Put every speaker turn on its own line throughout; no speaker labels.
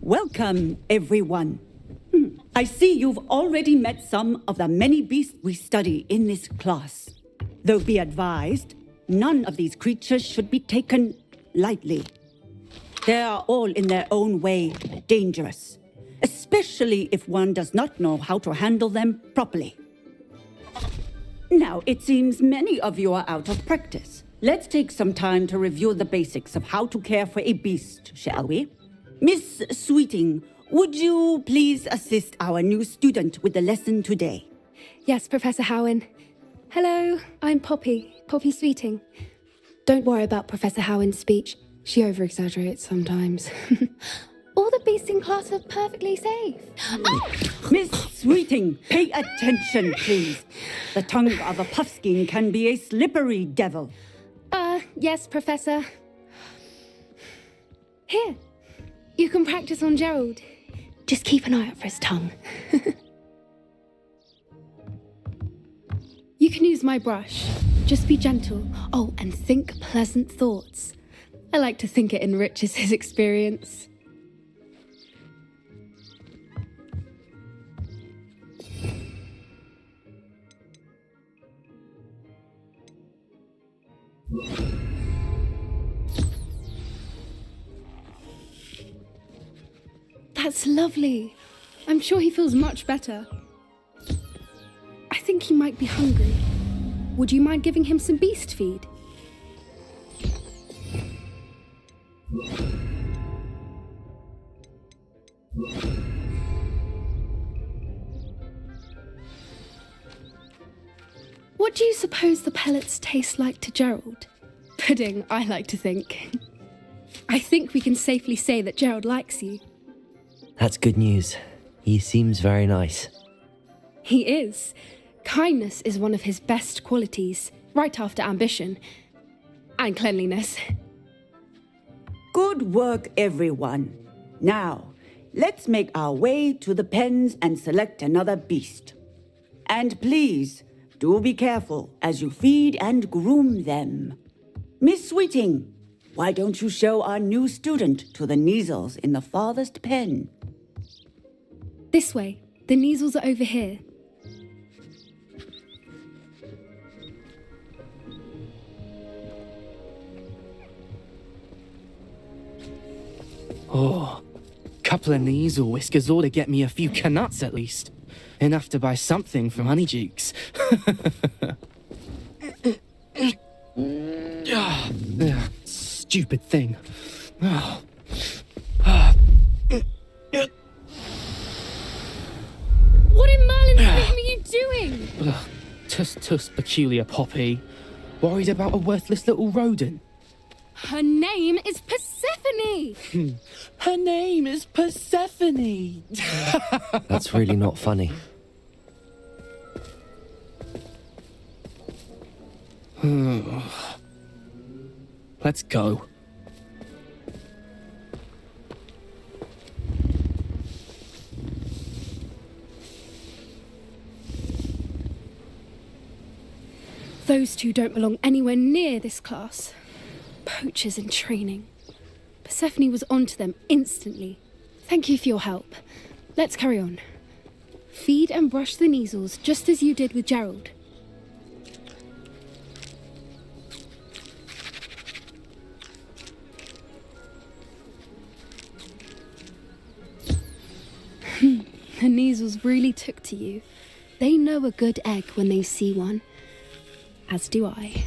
Welcome, everyone. I see you've already met some of the many beasts we study in this class. Though be advised, none of these creatures should be taken lightly. They are all in their own way dangerous, especially if one does not know how to handle them properly. Now, it seems many of you are out of practice. Let's take some time to review the basics of how to care for a beast, shall we? Miss Sweeting, would you please assist our new student with the lesson today?
Yes, Professor Howen. Hello, I'm Poppy Sweeting. Don't worry about Professor Howen's speech. She over-exaggerates sometimes. All the beasts in class are perfectly safe. Oh!
Miss Sweeting, pay attention, please. The tongue of a puffskein can be a slippery devil.
Yes, Professor. Here, you can practice on Gerald. Just keep an eye out for his tongue. You can use my brush. Just be gentle. Oh, and think pleasant thoughts. I like to think it enriches his experience. That's lovely. I'm sure he feels much better. I think he might be hungry. Would you mind giving him some beast feed? What do you suppose the pellets taste like to Gerald? Pudding, I like to think. I think we can safely say that Gerald likes you.
That's good news. He seems very nice.
He is. Kindness is one of his best qualities, right after ambition. And cleanliness.
Good work, everyone. Now, let's make our way to the pens and select another beast. And please, do be careful as you feed and groom them. Miss Sweeting, why don't you show our new student to the Neasels in the farthest pen?
This way. The Neasels are over here.
Oh, couple of Neasel whiskers ought to get me a few canuts at least. Enough to buy something from Honeydukes. Stupid thing. Oh.
What in Merlin's name are you doing?
Tuss peculiar Poppy. Worried about a worthless little rodent.
Her name is Persephone!
Her name is Persephone!
That's really not funny.
Let's go.
Those two don't belong anywhere near this class. Poachers in training. Persephone was onto them instantly. Thank you for your help. Let's carry on. Feed and brush the Neasels just as you did with Gerald. The Neasels really took to you. They know a good egg when they see one. As do I.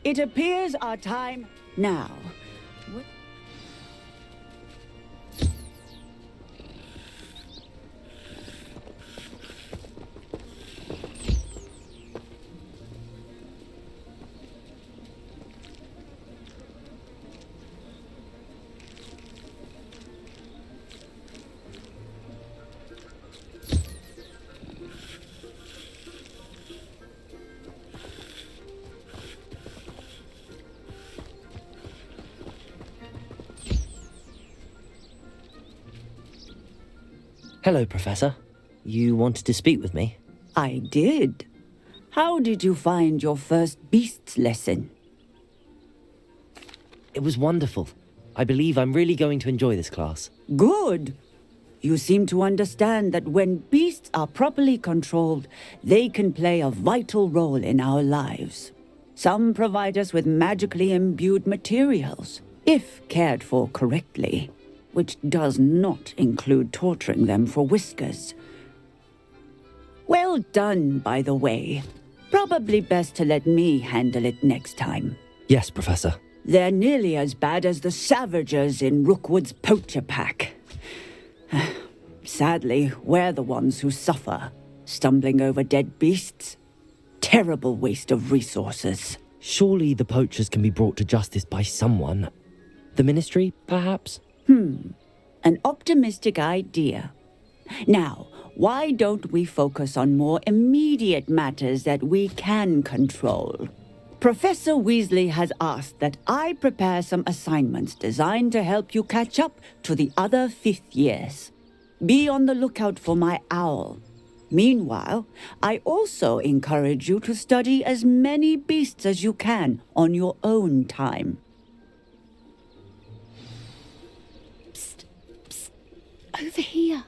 It appears our time now.
Hello, Professor. You wanted to speak with me?
I did. How did you find your first beasts lesson?
It was wonderful. I believe I'm really going to enjoy this class.
Good. You seem to understand that when beasts are properly controlled, they can play a vital role in our lives. Some provide us with magically imbued materials, if cared for correctly, which does not include torturing them for whiskers. Well done, by the way. Probably best to let me handle it next time.
Yes, Professor.
They're nearly as bad as the Savagers in Rookwood's poacher pack. Sadly, we're the ones who suffer, stumbling over dead beasts. Terrible waste of resources.
Surely the poachers can be brought to justice by someone. The Ministry, perhaps?
An optimistic idea. Now, why don't we focus on more immediate matters that we can control? Professor Weasley has asked that I prepare some assignments designed to help you catch up to the other fifth years. Be on the lookout for my owl. Meanwhile, I also encourage you to study as many beasts as you can on your own time.
Psst, psst. Over here.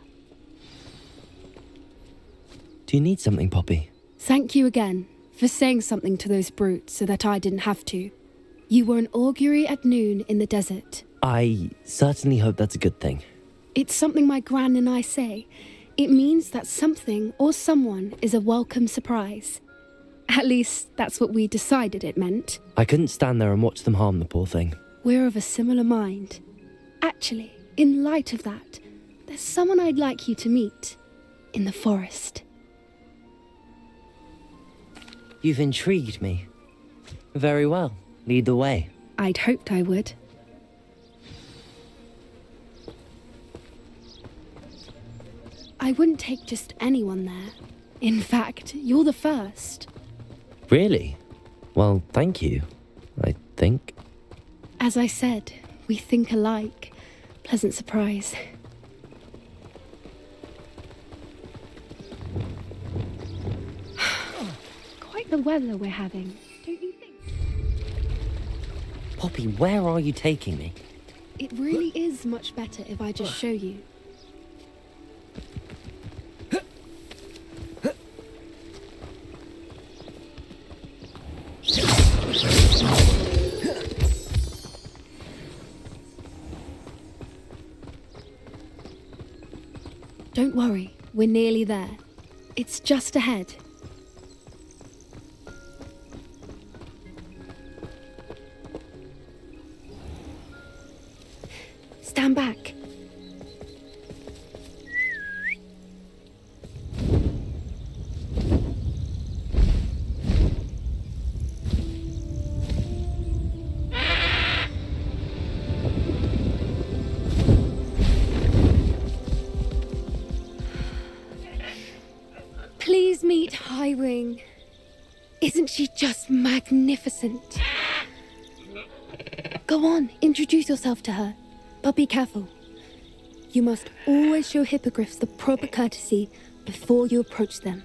Do you need something, Poppy?
Thank you again for saying something to those brutes so that I didn't have to. You were an augury at noon in the desert.
I certainly hope that's a good thing.
It's something my gran and I say. It means that something or someone is a welcome surprise. At least, that's what we decided it meant.
I couldn't stand there and watch them harm the poor thing.
We're of a similar mind. Actually, in light of that, there's someone I'd like you to meet. In the forest.
You've intrigued me. Very well. Lead the way.
I'd hoped I would. I wouldn't take just anyone there. In fact, you're the first.
Really? Well, thank you, I think.
As I said, we think alike. Pleasant surprise. Quite the weather we're having, don't you think?
Poppy, where are you taking me?
It really is much better if I just show you. Don't worry, we're nearly there. It's just ahead. Stand back. Please meet Highwing. Isn't she just magnificent? Go on, introduce yourself to her. But be careful. You must always show hippogriffs the proper courtesy before you approach them.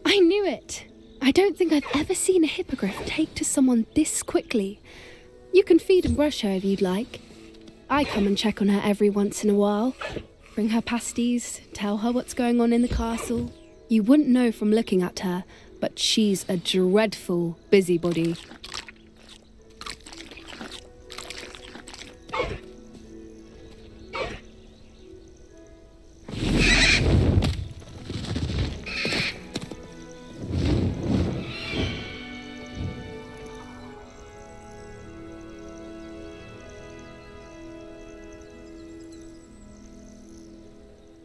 I knew it! I don't think I've ever seen a hippogriff take to someone this quickly. You can feed and brush her if you'd like. I come and check on her every once in a while. Bring her pasties, tell her what's going on in the castle. You wouldn't know from looking at her, but she's a dreadful busybody.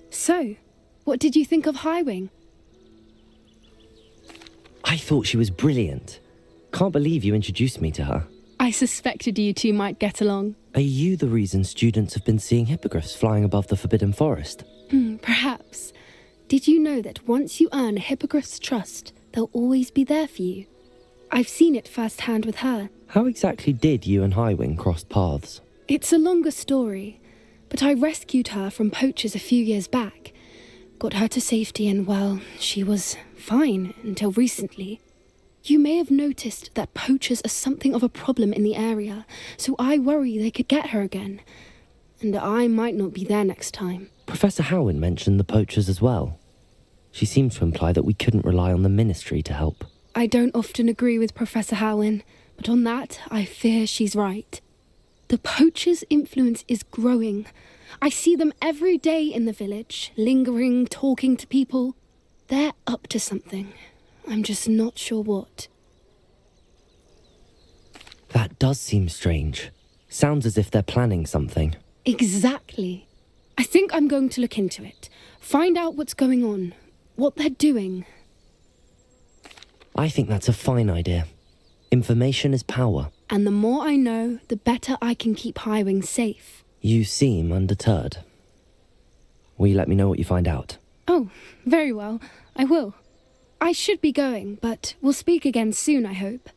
So, what did you think of Highwing?
I thought she was brilliant. Can't believe you introduced me to her.
I suspected you two might get along.
Are you the reason students have been seeing hippogriffs flying above the Forbidden Forest?
Perhaps. Did you know that once you earn a hippogriff's trust, they'll always be there for you? I've seen it firsthand with her.
How exactly did you and Highwing cross paths?
It's a longer story, but I rescued her from poachers a few years back. Got her to safety and, well, she was fine until recently. You may have noticed that poachers are something of a problem in the area, so I worry they could get her again. And I might not be there next time.
Professor Howin mentioned the poachers as well. She seemed to imply that we couldn't rely on the Ministry to help.
I don't often agree with Professor Howin, but on that, I fear she's right. The poachers' influence is growing. I see them every day in the village, lingering, talking to people. They're up to something. I'm just not sure what.
That does seem strange. Sounds as if they're planning something.
Exactly. I think I'm going to look into it. Find out what's going on, what they're doing.
I think that's a fine idea. Information is power.
And the more I know, the better I can keep Highwing safe.
You seem undeterred. Will you let me know what you find out?
Oh, very well. I will. I should be going, but we'll speak again soon, I hope.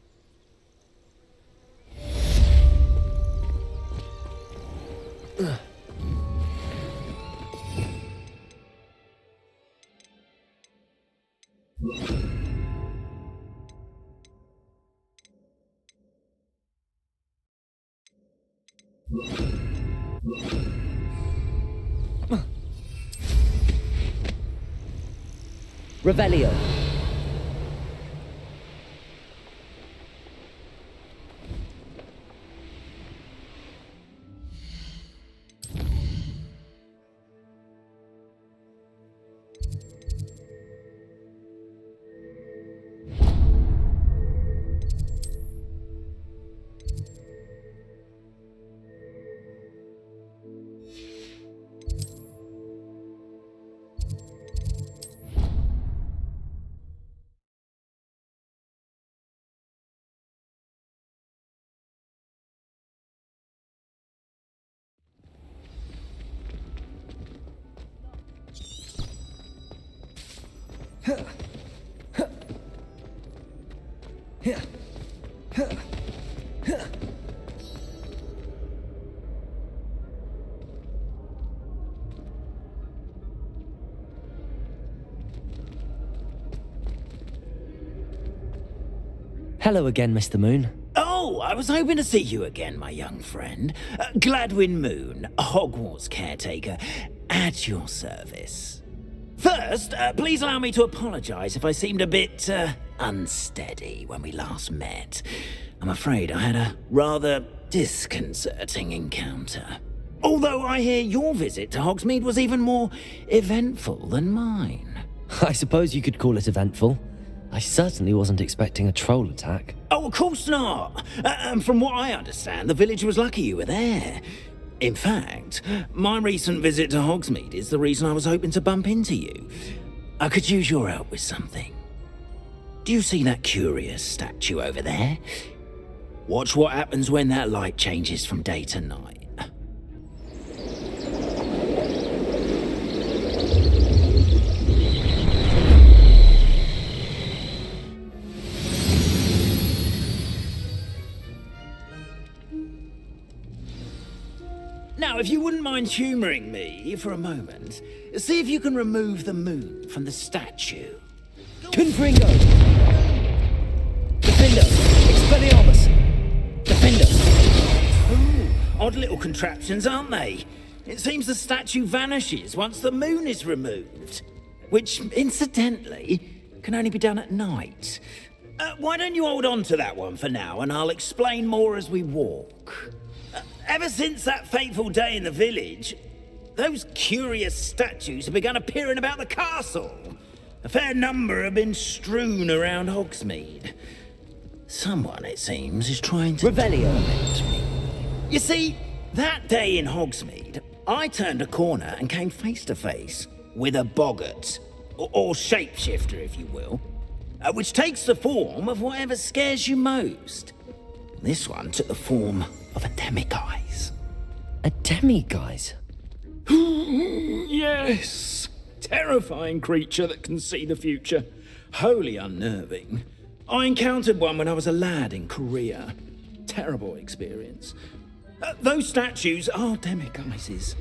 Revelio. Hello again, Mr. Moon.
Oh, I was hoping to see you again, my young friend. Gladwin Moon, Hogwarts caretaker, at your service. First, please allow me to apologize if I seemed a bit, unsteady when we last met. I'm afraid I had a rather disconcerting encounter. Although I hear your visit to Hogsmeade was even more eventful than mine.
I suppose you could call it eventful. I certainly wasn't expecting a troll attack.
Oh, of course not. And from what I understand, the village was lucky you were there. In fact, my recent visit to Hogsmeade is the reason I was hoping to bump into you. I could use your help with something. Do you see that curious statue over there? Watch what happens when that light changes from day to night. Now, if you wouldn't mind humouring me for a moment, see if you can remove the moon from the statue.
Confringo! Defender! Expelliarmus!
Defender! Ooh, odd little contraptions, aren't they? It seems the statue vanishes once the moon is removed. Which, incidentally, can only be done at night. Why don't you hold on to that one for now, and I'll explain more as we walk. Ever since that fateful day in the village, those curious statues have begun appearing about the castle. A fair number have been strewn around Hogsmeade. Someone, it seems, is trying to torment me. You see, that day in Hogsmeade, I turned a corner and came face to face with a boggart, or shapeshifter, if you will, which takes the form of whatever scares you most. This one took the form of a demiguise.
A demiguise?
Yes.
terrifying creature that can see the future. Wholly unnerving. I encountered one when I was a lad in Korea. Terrible experience. Those statues are demiguises.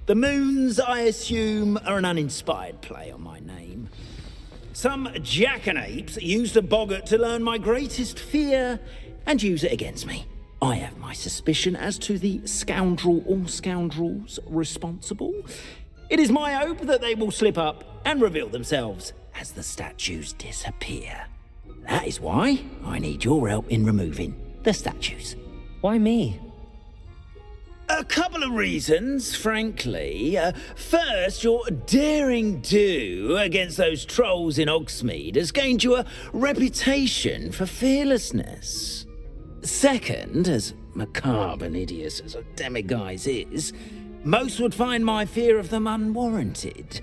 The moons, I assume, are an uninspired play on my name. Some jackanapes used a boggart to learn my greatest fear and use it against me. I have my suspicion as to the scoundrel or scoundrels responsible. It is my hope that they will slip up and reveal themselves as the statues disappear. That is why I need your help in removing the statues.
Why me?
A couple of reasons, frankly. First, your daring do against those trolls in Hogsmeade has gained you a reputation for fearlessness. Second, as macabre and hideous as a demiguise is, most would find my fear of them unwarranted.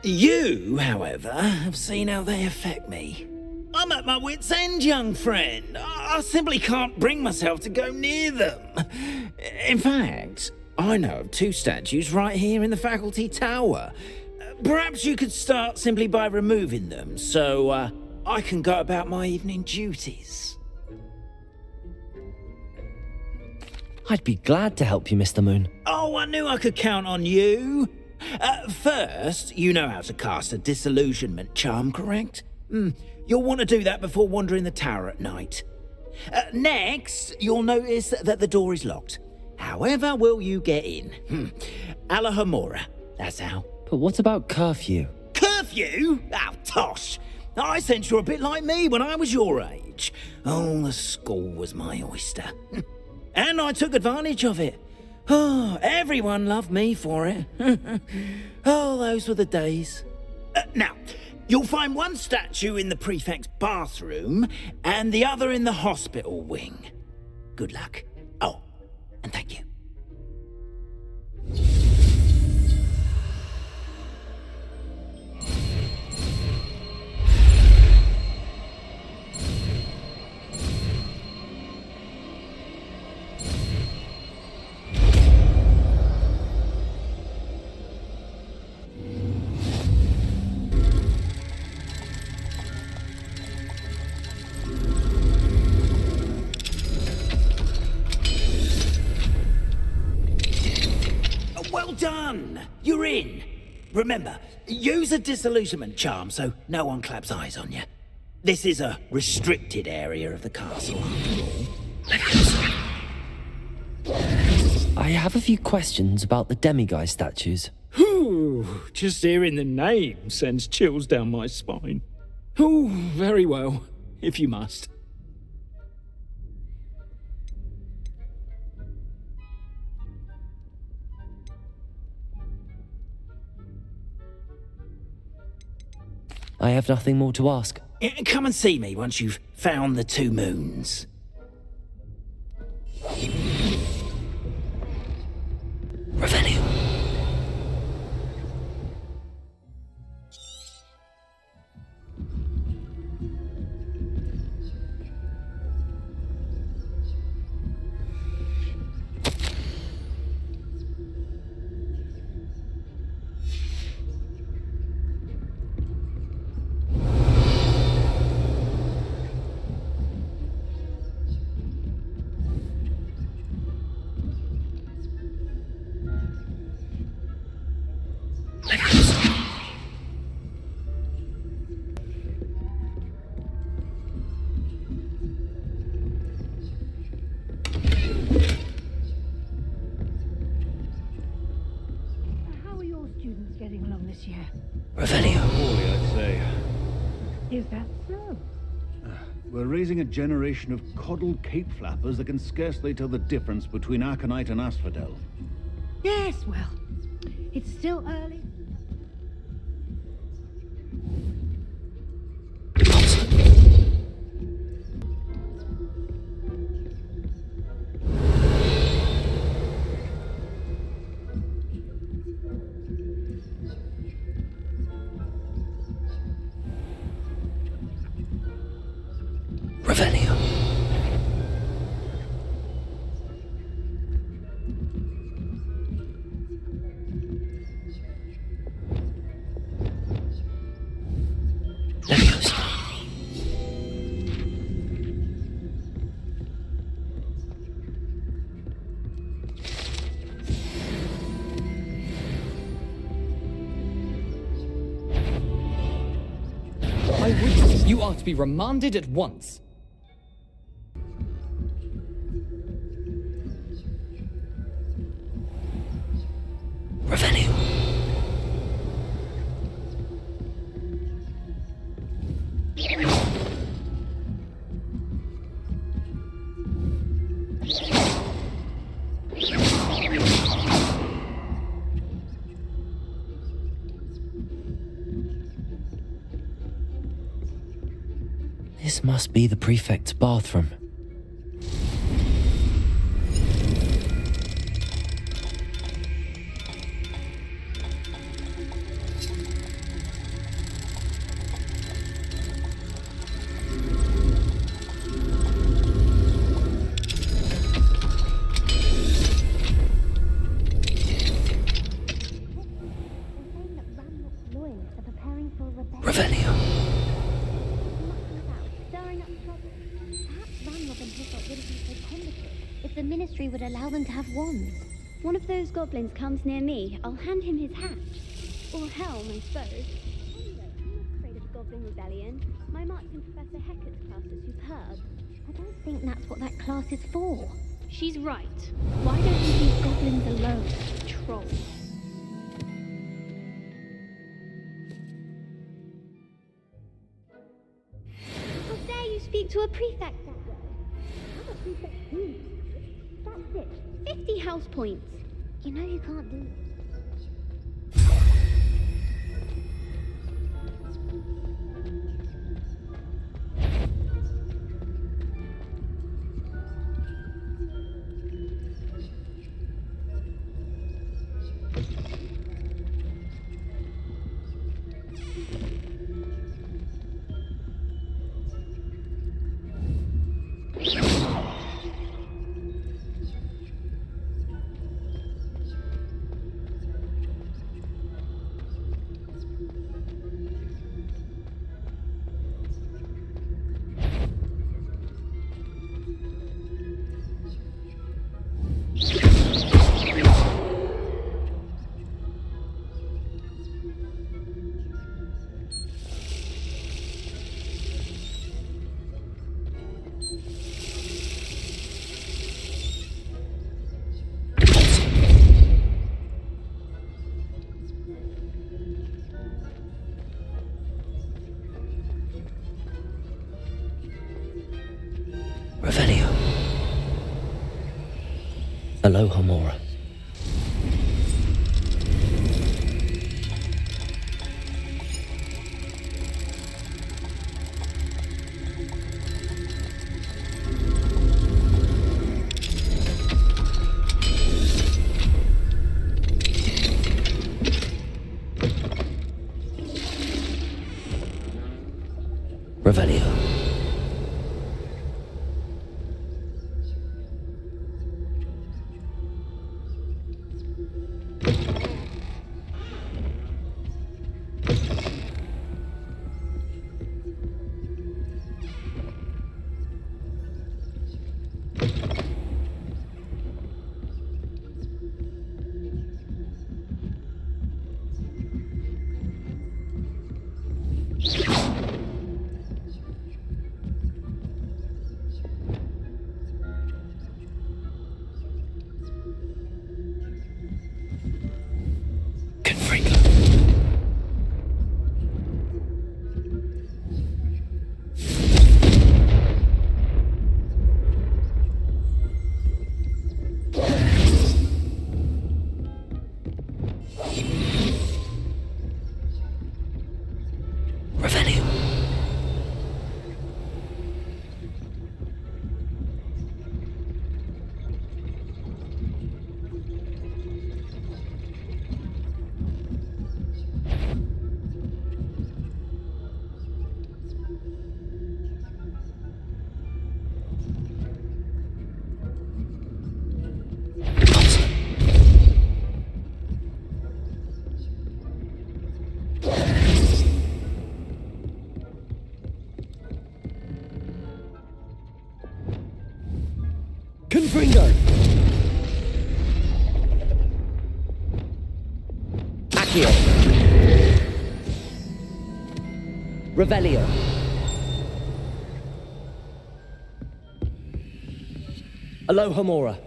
You, however, have seen how they affect me. I'm at my wit's end, young friend. I simply can't bring myself to go near them. In fact, I know of 2 statues right here in the faculty tower. Perhaps you could start simply by removing them, so I can go about my evening duties.
I'd be glad to help you, Mr. Moon.
Oh, I knew I could count on you. First, you know how to cast a disillusionment charm, correct? You'll want to do that before wandering the tower at night. Next, you'll notice that the door is locked. However will you get in? Alahomora, that's how.
But what about curfew?
Curfew? Oh, tosh. I sense you're a bit like me when I was your age. Oh, the school was my oyster. And I took advantage of it. Oh, everyone loved me for it. Oh, those were the days. Now, you'll find one statue in the prefect's bathroom and the other in the hospital wing. Good luck. Oh, and thank you. Well done! You're in! Remember, use a disillusionment charm so no one claps eyes on you. This is a restricted area of the castle, after all.
I have a few questions about the demiguise statues.
Whew, just hearing the name sends chills down my spine. Oh, very well, if you must.
I have nothing more to ask.
Come and see me once you've found the 2 moons.
Revelio.
How are your students getting along this year?
Revelio.
Poorly, I'd say.
Is that so?
We're raising a generation of coddled cape flappers that can scarcely tell the difference between Aconite and Asphodel.
Yes, well, it's still early.
Revelio. Leviosa.
My witness, you are to be remanded at once.
Revenue. This must be the prefect's bathroom. Revenue.
If the Ministry would allow them to have wands. One of those goblins comes near me, I'll hand him his hat. Or helm, I suppose. Anyway, I'm not afraid of Goblin Rebellion. My march in Professor Hecat's class is superb. I don't think that's what that class is for. She's right. Why don't you leave goblins alone, troll? How dare you speak to a prefect that way? I'm a prefect too. That's it. 50 house points. You know you can't do it.
Revelio. Aloha Mora. Revelio. Confringo! Accio! Revelio! Alohomora!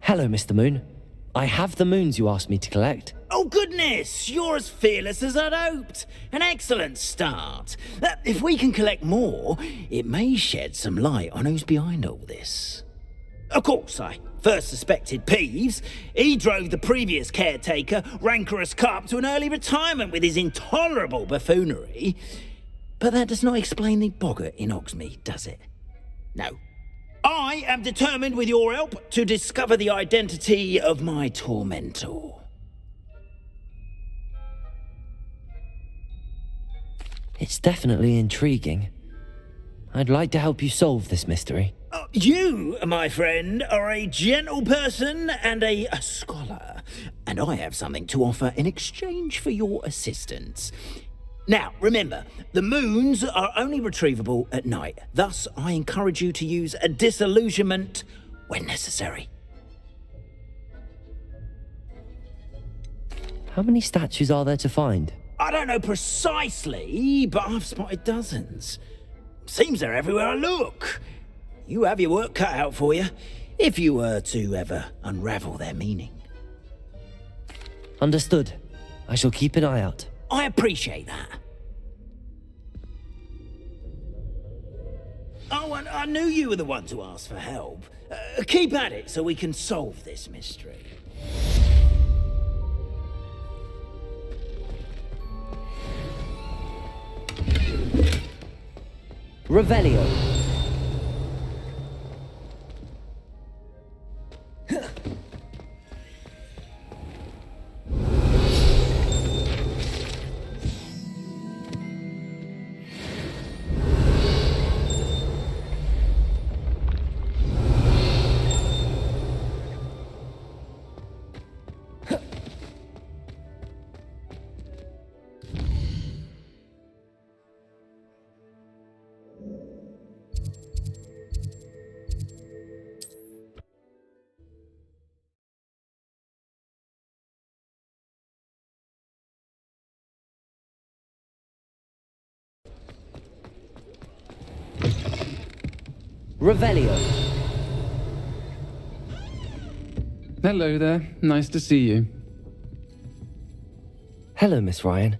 Hello, Mr. Moon. I have the moons you asked me to collect.
Oh, goodness! You're as fearless as I'd hoped. An excellent start. If we can collect more, it may shed some light on who's behind all this. Of course, I first suspected Peeves. He drove the previous caretaker, Rancorous Carp, to an early retirement with his intolerable buffoonery. But that does not explain the boggart in Hogsmeade, does it? No. I am determined, with your help, to discover the identity of my tormentor.
It's definitely intriguing. I'd like to help you solve this mystery.
You, my friend, are a gentle person and a scholar, and I have something to offer in exchange for your assistance. Now, remember, the moons are only retrievable at night. Thus, I encourage you to use a disillusionment when necessary.
How many statues are there to find?
I don't know precisely, but I've spotted dozens. Seems they're everywhere I look. You have your work cut out for you, if you were to ever unravel their meaning.
Understood. I shall keep an eye out.
I appreciate that. Oh, and I knew you were the one to ask for help. Keep at it so we can solve this mystery.
Revelio. Revelio.
Hello there. Nice to see you.
Hello, Miss Ryan.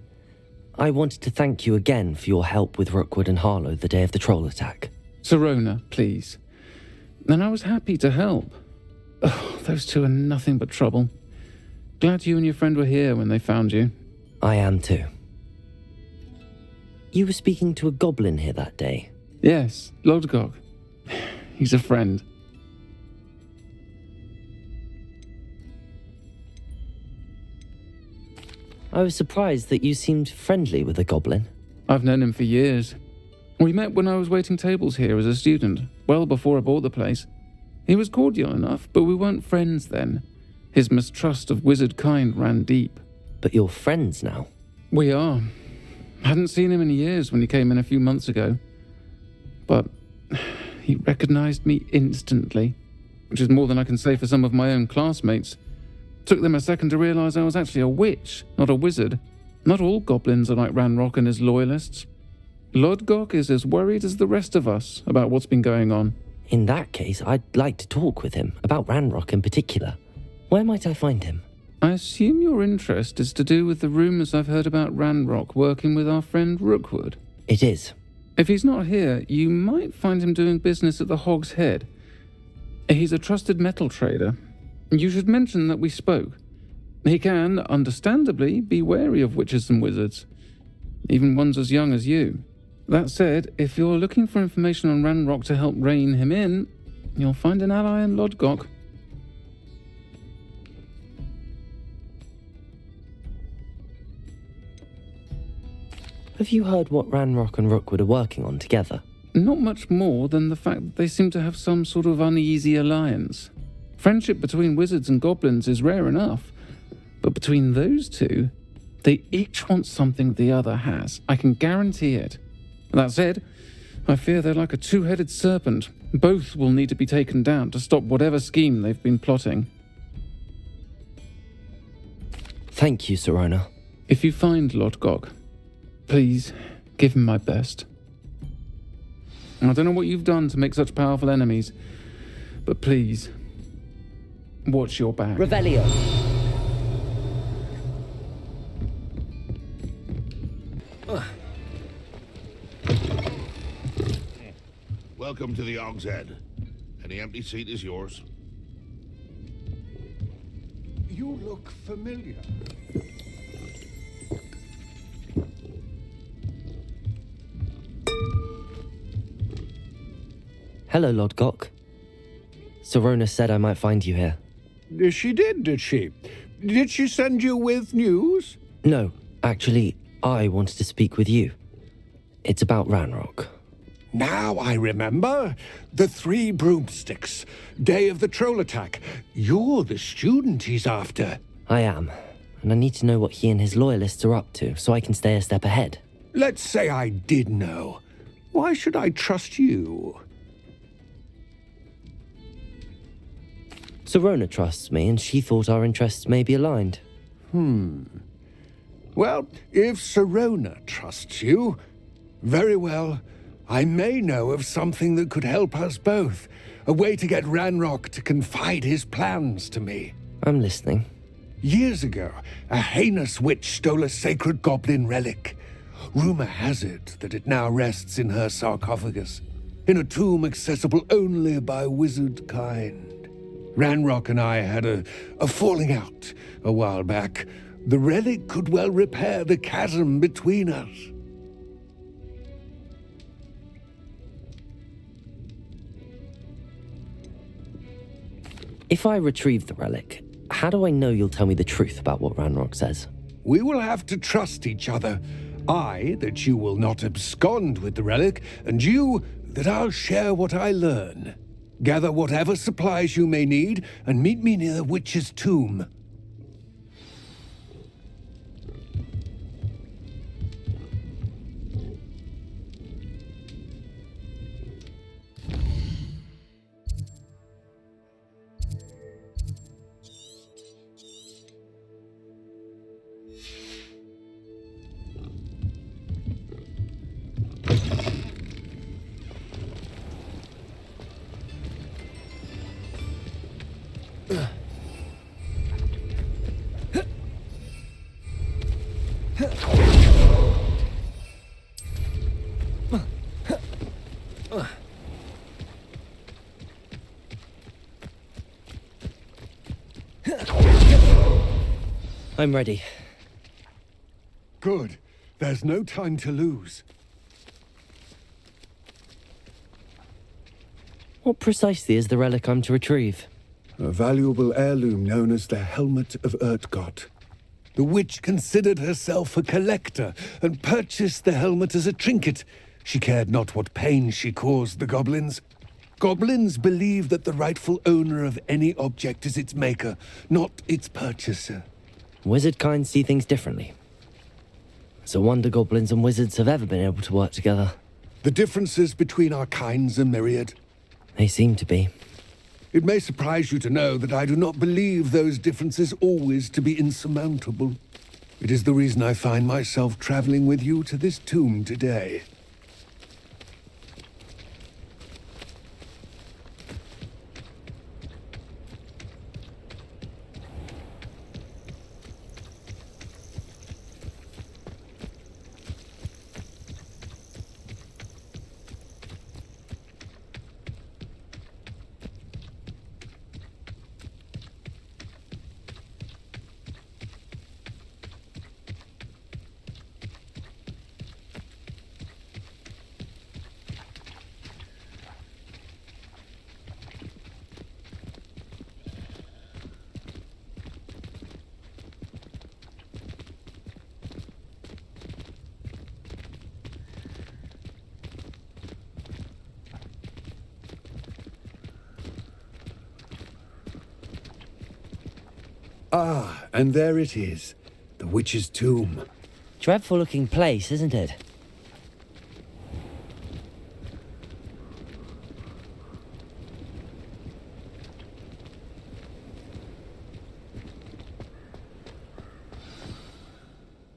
I wanted to thank you again for your help with Rookwood and Harlow the day of the troll attack.
Sirona, please. And I was happy to help. Oh, those two are nothing but trouble. Glad you and your friend were here when they found you.
I am too. You were speaking to a goblin here that day.
Yes, Lodgok. He's a friend.
I was surprised that you seemed friendly with a goblin.
I've known him for years. We met when I was waiting tables here as a student, well before I bought the place. He was cordial enough, but we weren't friends then. His mistrust of wizard kind ran deep.
But you're friends now?
We are. Hadn't seen him in years when he came in a few months ago. But he recognized me instantly, which is more than I can say for some of my own classmates. Took them a second to realize I was actually a witch, not a wizard. Not all goblins are like Ranrock and his loyalists. Lodgok is as worried as the rest of us about what's been going on.
In that case, I'd like to talk with him, about Ranrock in particular. Where might I find him?
I assume your interest is to do with the rumors I've heard about Ranrock working with our friend Rookwood.
It is.
If he's not here, you might find him doing business at the Hog's Head. He's a trusted metal trader. You should mention that we spoke. He can, understandably, be wary of witches and wizards, even ones as young as you. That said, if you're looking for information on Ranrock to help rein him in, you'll find an ally in Lodgok.
Have you heard what Ranrock and Rookwood are working on together?
Not much more than the fact that they seem to have some sort of uneasy alliance. Friendship between wizards and goblins is rare enough, but between those two, they each want something the other has. I can guarantee it. That said, I fear they're like a two-headed serpent. Both will need to be taken down to stop whatever scheme they've been plotting.
Thank you, Sirona.
If you find Lodgok, please give him my best. I don't know what you've done to make such powerful enemies, but please, watch your back.
Revelio.
Welcome to the Hog's Head. Any empty seat is yours.
You look familiar.
Hello, Lodgok. Sirona said I might find you here.
She did she? Did she send you with news?
No, actually, I wanted to speak with you. It's about Ranrock.
Now I remember. The 3 broomsticks. Day of the troll attack. You're the student he's after.
I am, and I need to know what he and his loyalists are up to so I can stay a step ahead.
Let's say I did know. Why should I trust you?
Sirona trusts me, and she thought our interests may be aligned.
Well, if Sirona trusts you, very well. I may know of something that could help us both. A way to get Ranrock to confide his plans to me.
I'm listening.
Years ago, a heinous witch stole a sacred goblin relic. Rumor has it that it now rests in her sarcophagus, in a tomb accessible only by wizard kind. Ranrock and I had a falling out a while back. The relic could well repair the chasm between us.
If I retrieve the relic, how do I know you'll tell me the truth about what Ranrock says?
We will have to trust each other. I, that you will not abscond with the relic, and you, that I'll share what I learn. Gather whatever supplies you may need, and meet me near the witch's tomb.
I'm ready.
Good. There's no time to lose.
What precisely is the relic I'm to retrieve?
A valuable heirloom known as the Helmet of Urtgott. The witch considered herself a collector and purchased the helmet as a trinket. She cared not what pain she caused the goblins. Goblins believe that the rightful owner of any object is its maker, not its purchaser.
Wizard kind see things differently. It's a wonder goblins and wizards have ever been able to work together.
The differences between our kinds are myriad.
They seem to be.
It may surprise you to know that I do not believe those differences always to be insurmountable. It is the reason I find myself traveling with you to this tomb today. Ah, and there it is. The witch's tomb.
Dreadful looking place, isn't it?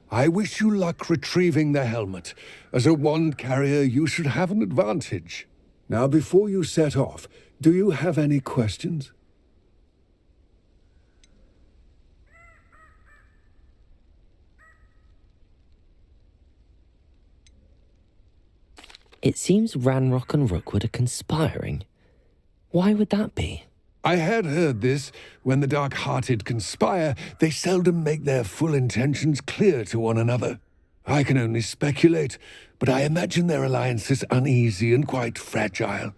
I wish you luck retrieving the helmet. As a wand carrier, you should have an advantage. Now, before you set off, do you have any questions?
It seems Ranrock and Rookwood are conspiring. Why would that be?
I had heard this. When the dark-hearted conspire, they seldom make their full intentions clear to one another. I can only speculate, but I imagine their alliance is uneasy and quite fragile.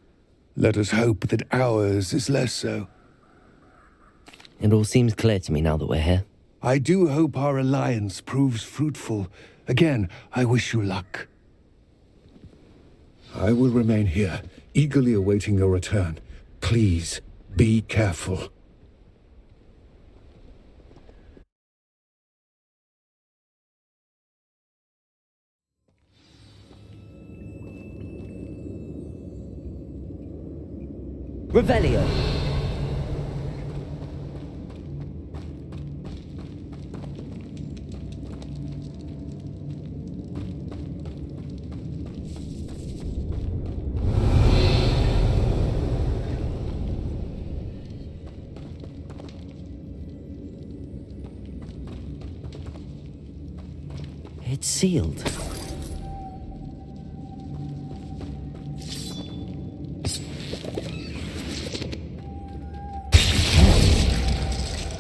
Let us hope that ours is less so.
It all seems clear to me now that we're here.
I do hope our alliance proves fruitful. Again, I wish you luck. I will remain here, eagerly awaiting your return. Please, be careful.
Revelio! It's sealed.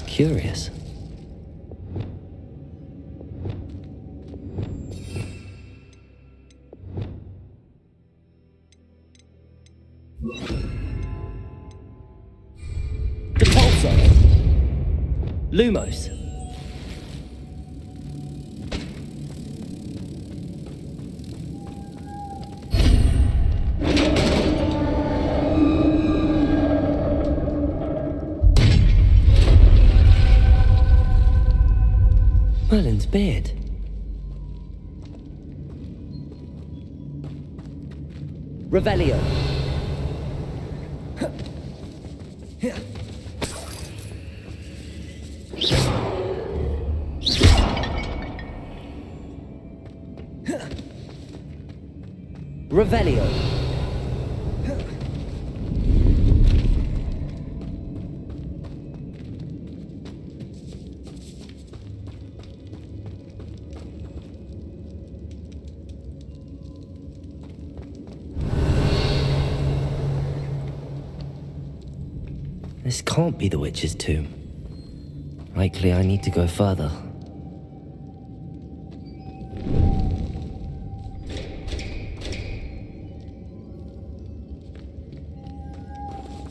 Curious. The pulsar. Lumos. Merlin's beard. Revelio. Revelio. This can't be the witch's tomb. Likely I need to go further.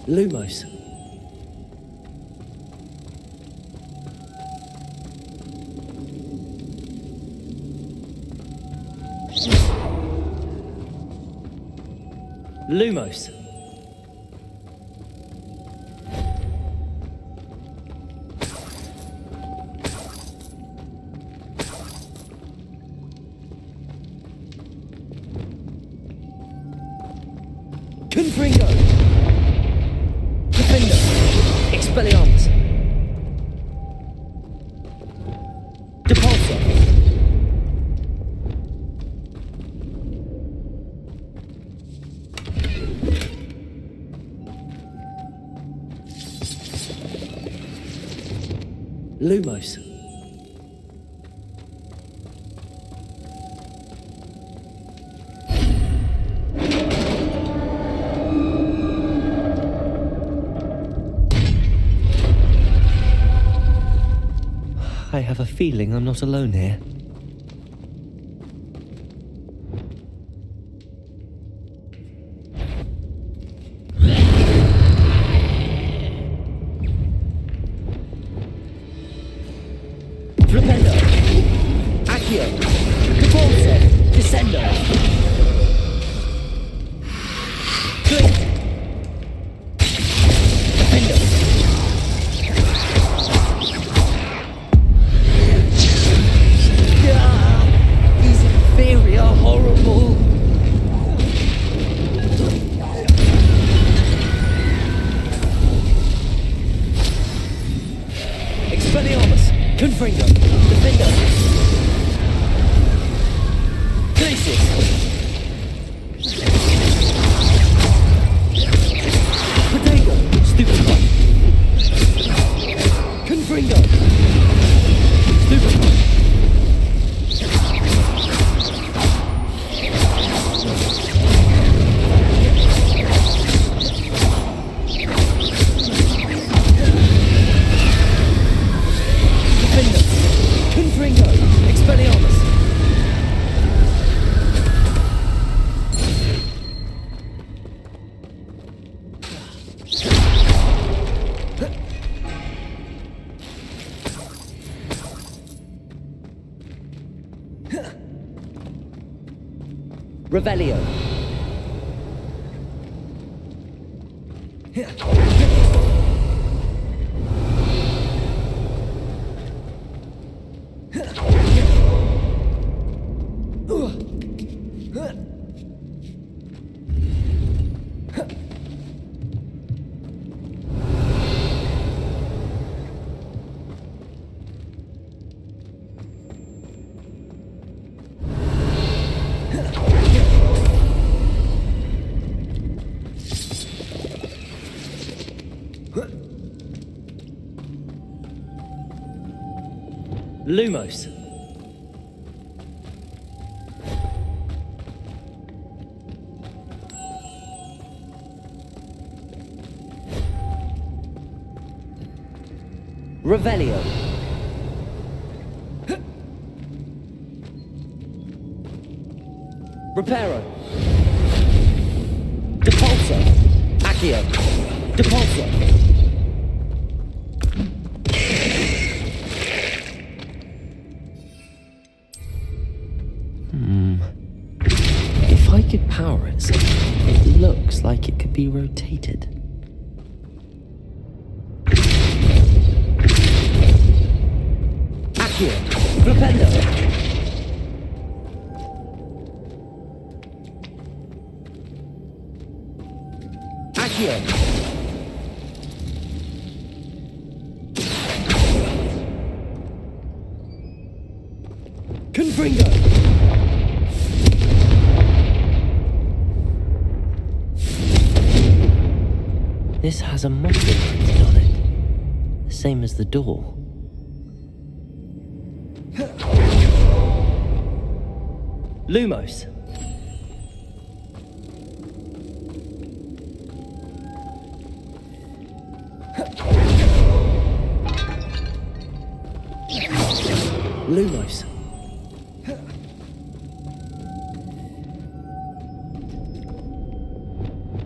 Lumos. Lumos. Confringo. Defender. Expelliarmus. Depulsor. Lumos. I have a feeling I'm not alone here. Flipendo. Accio. Caporso. Descendo. Click. Defendo. These inferior, horrible. Expelliarmus. Confringo. Defender. Glacis. Protego. Stupefy. Confringo. Stupefy. Defender. Confringo. Expelliarmus. Revelio. Lumos. Revelio. Reparo. Depulsor. Accio. Depulsor. If I could power it, it looks like it could be rotated. Accio. Flipendo. Accio. Confringo. This has a motto printed on it, the same as the door. Lumos. Lumos.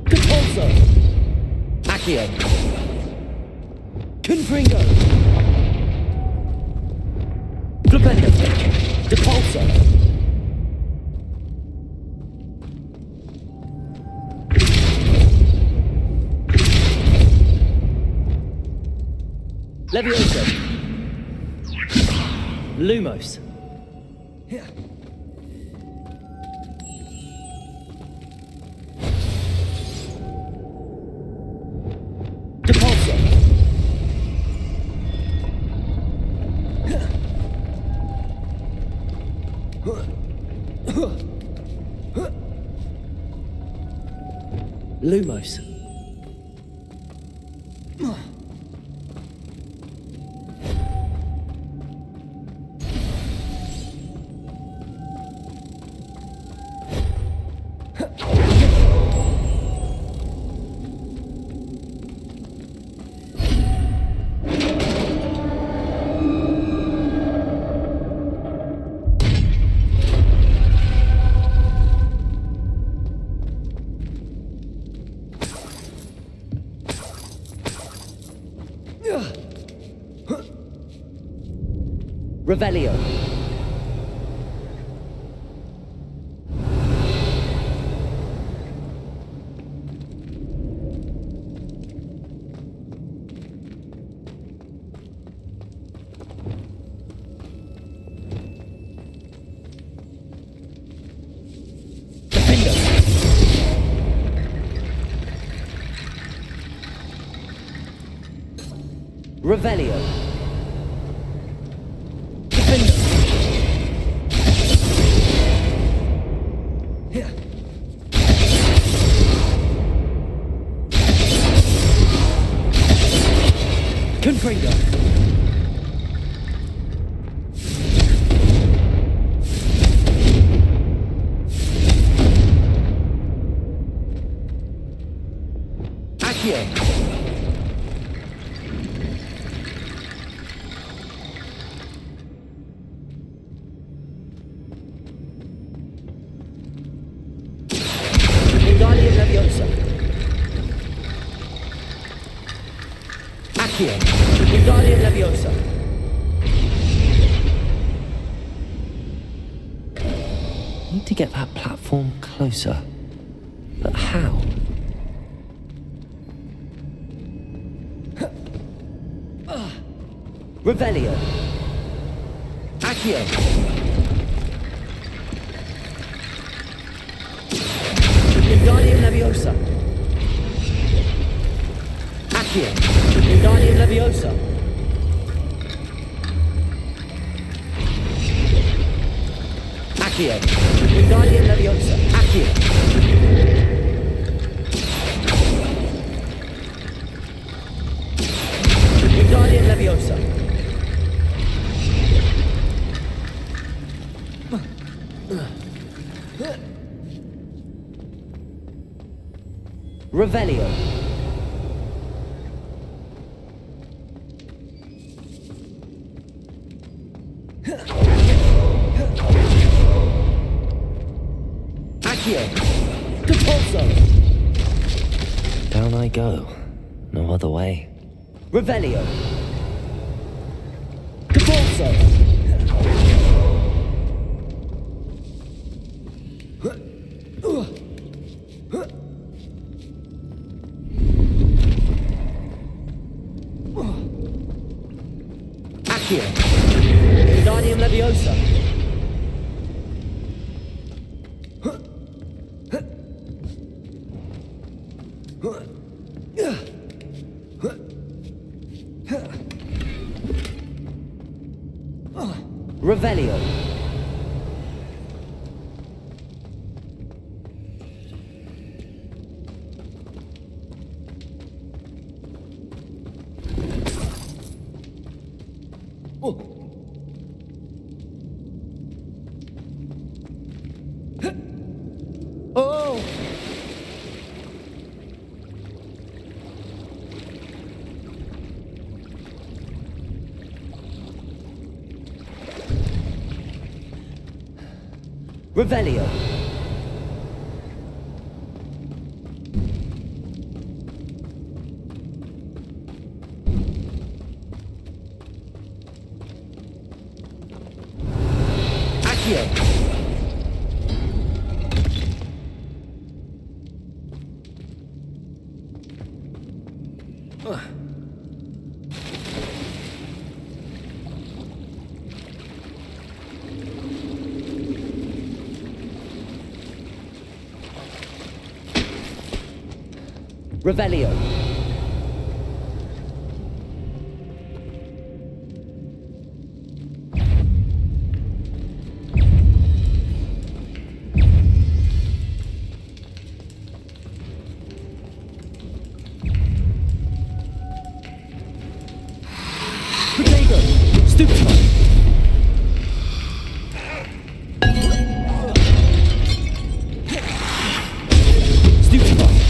Depulso. Accio. Confringo. Flipendo. Depulso. Levioso. Lumos. Depulso. Lumos. Revelio. Revelio. Confringo. Accio. Wingardium Leviosa. Accio. Wingardium Leviosa. Need to get that platform closer. But how? Revelio. Accio. Wingardium Leviosa. Accio. Wingardium Leviosa. Accio. Wingardium Leviosa. Accio. Wingardium Leviosa. Revelio. Accio. Depulso. Down I go. No other way. Revelio. Depulso. Accio. Wingardium Leviosa. Revelio. Oh! Revelio. Accio. Revelio. Potato. Stupefy. Stupefy.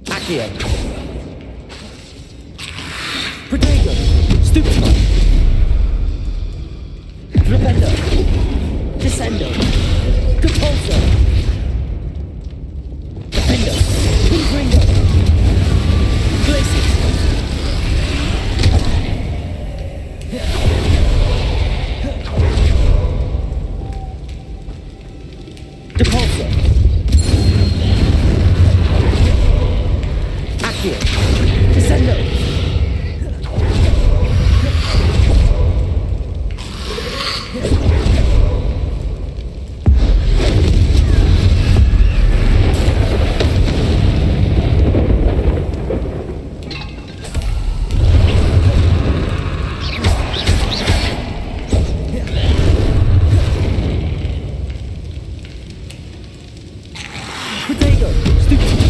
Accio. Protego. Stupefy. Rependo. Descendo. Compulso. Defendo. Confringo. Glacius. Depulso. Accio. Descendo. Potato. Stupid.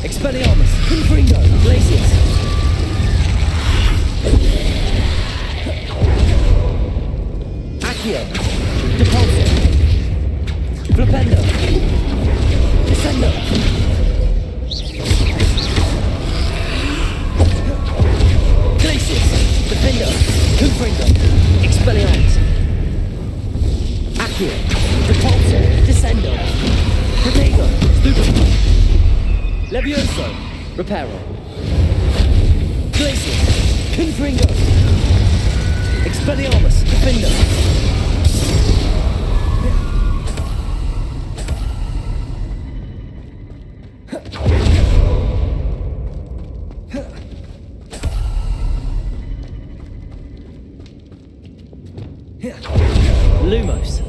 Expelliarmus, Confringo, Glacius. Accio, Depulso, Flipendo, Descendo. Glacius, Defendo, Confringo, Expelliarmus. Accio, Depulso, Descendo. Protego, Stupefy. Levioso, Reparo. Glacius, Confringo. Expelliarmus, Defender. Lumos.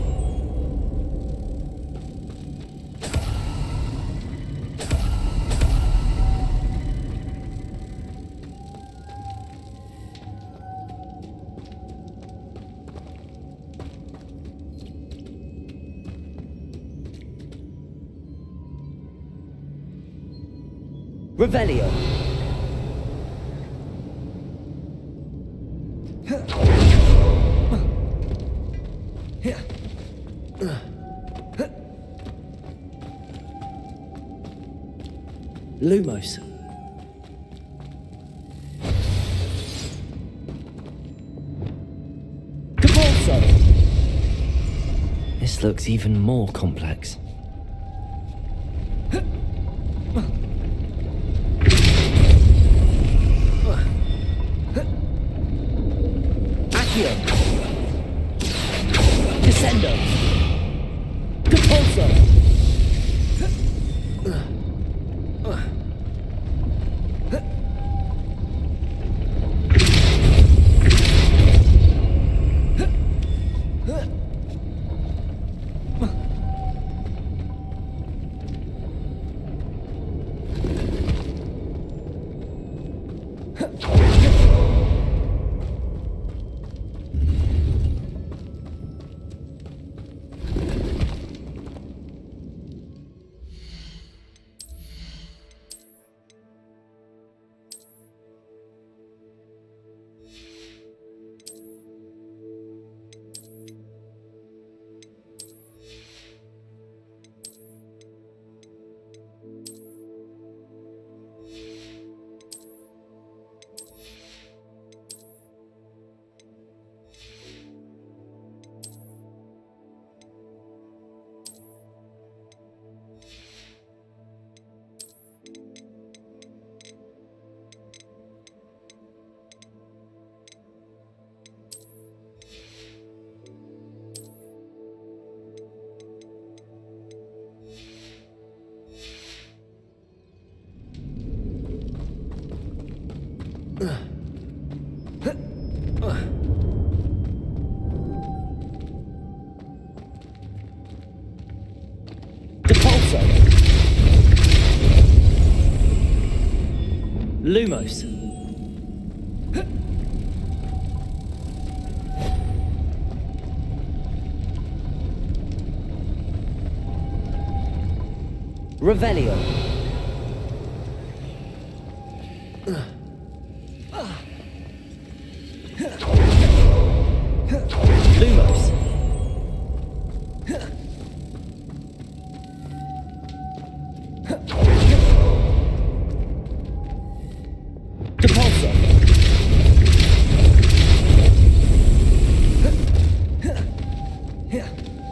Revelio. Lumos.
GEFORCE!
This looks even more complex.
Accio! Descendo! GEFORCE!
Lumos. Revelio. Lumos.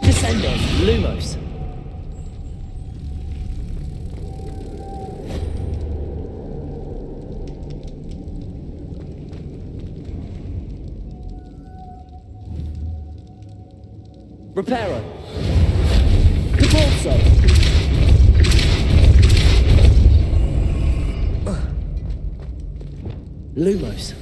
Descendo. Lumos. Reparo.
GEFORCE!
Lumos.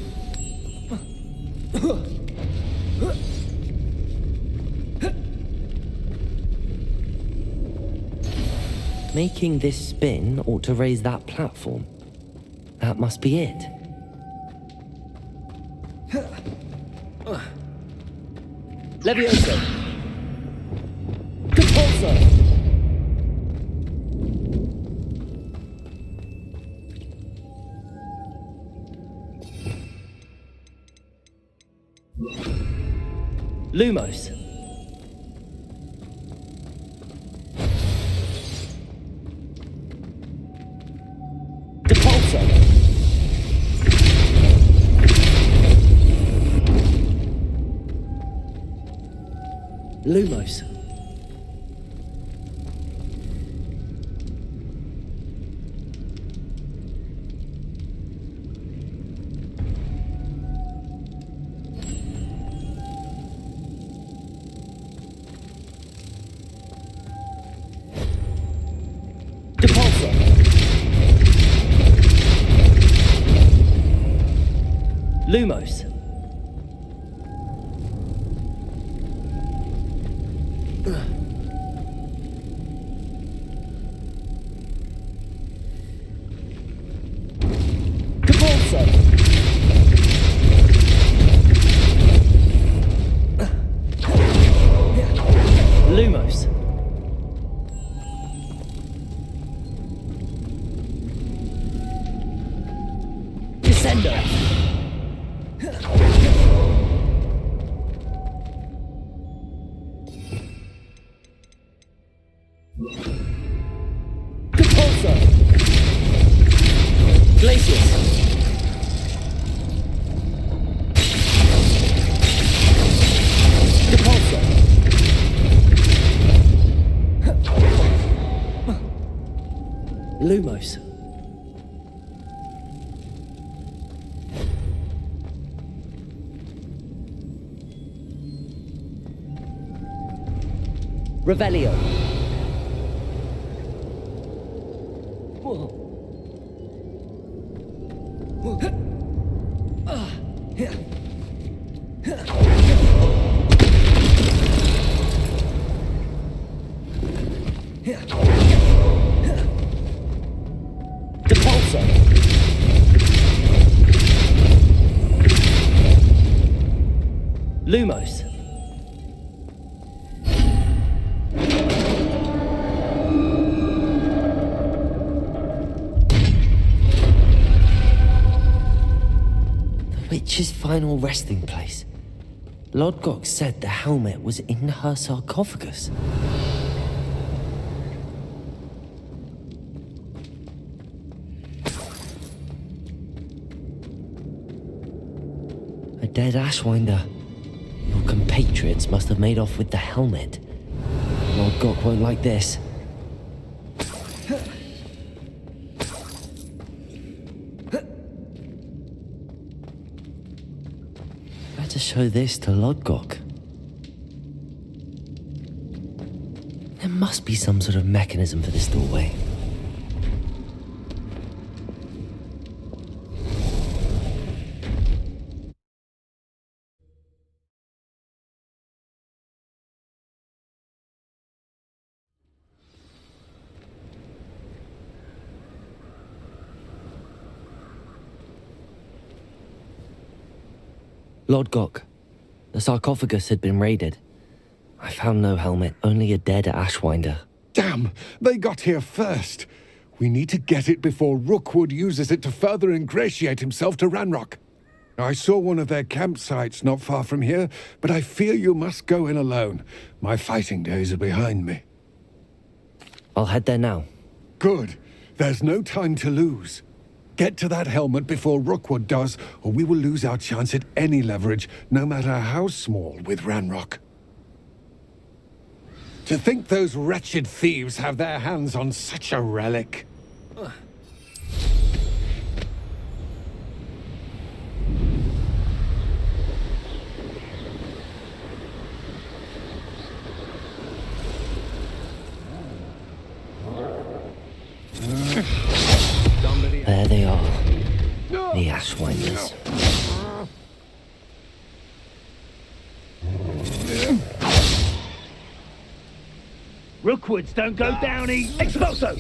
Making this spin ought to raise that platform. That must be it.
Levioso! GEFORCE!
Lumos.
GEFORCE!
Lumos. Lumos. Lumos. Descendo. Glacius! Lumos. Revelio. Lumos. The witch's final resting place. Lodgok said the helmet was in her sarcophagus. A dead Ashwinder. Your compatriots must have made off with the helmet. Lodgok won't like this. Better show this to Lodgok. There must be some sort of mechanism for this doorway. Lodgok, the sarcophagus had been raided. I found no helmet, only a dead Ashwinder.
Damn! They got here first. We need to get it before Rookwood uses it to further ingratiate himself to Ranrock. I saw one of their campsites not far from here, but I fear you must go in alone. My fighting days are behind me.
I'll head there now.
Good. There's no time to lose. Get to that helmet before Rookwood does, or we will lose our chance at any leverage, no matter how small, with Ranrock. To think those wretched thieves have their hands on such a relic.
There they are. The Ashwinders.
Rookwoods don't go down easy. Expulso!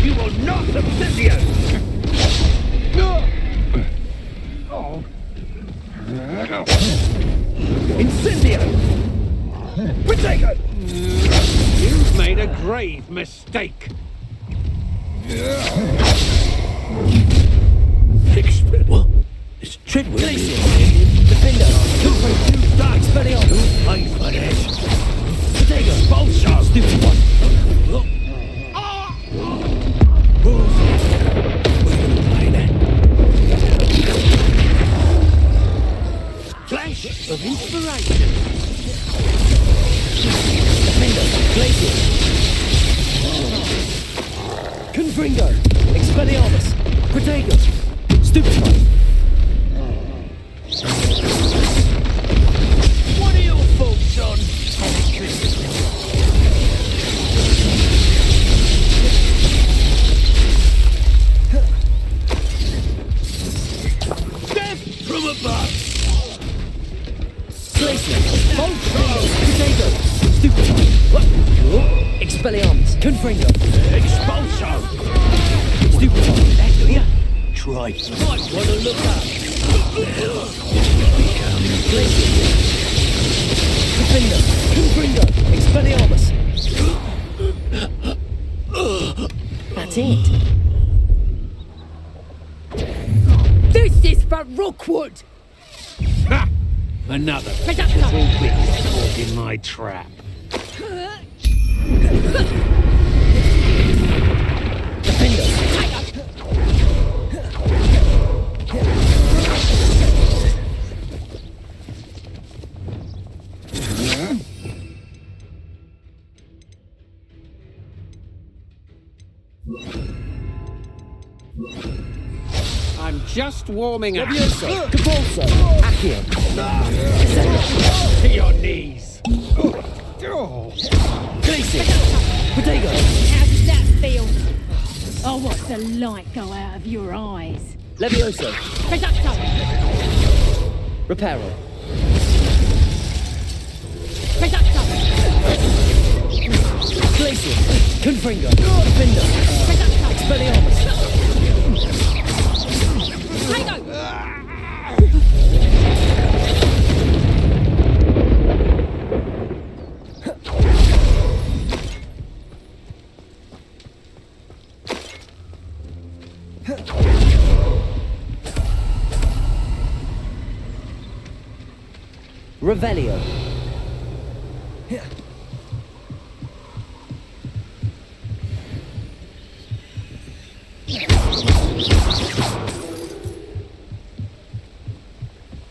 You will not subsistio! Incendio! Protego!
You've made a grave mistake.
What? It's Treadwell.
Defender!
Dark Spellion! Eyes for this! Protego! Bolshar! Stupid one! Flash of inspiration!
Defender! Glacius! Confringo! Expelliarmus! Protego! Stupefy!
What are your faults, John? Death from above!
Glacius! Protego! Stupefy! Expelliarmus! Confringo!
Expulso!
Stupefy!
Try.
Might want to look up! Defender! Confringo! Expelliarmus! That's it!
This is for Rookwood!
Ha! Another little bit caught in my trap.
I'm just warming up.
Levioso! GEFORCE! Accio!
To your knees.
Glacier! Protego!
How does that feel? Oh, what's the light go out of your eyes?
Levioso!
Reducto!
Reparo!
Reducto!
Glacier! Confringo! Defender! Expelliarmus!
Prego!
Revelio!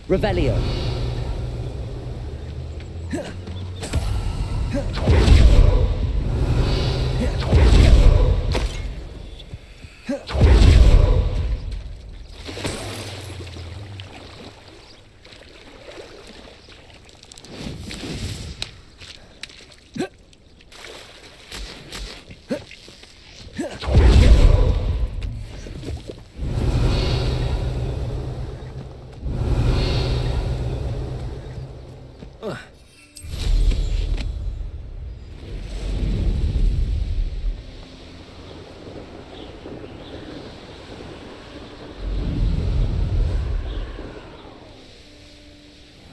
Revelio!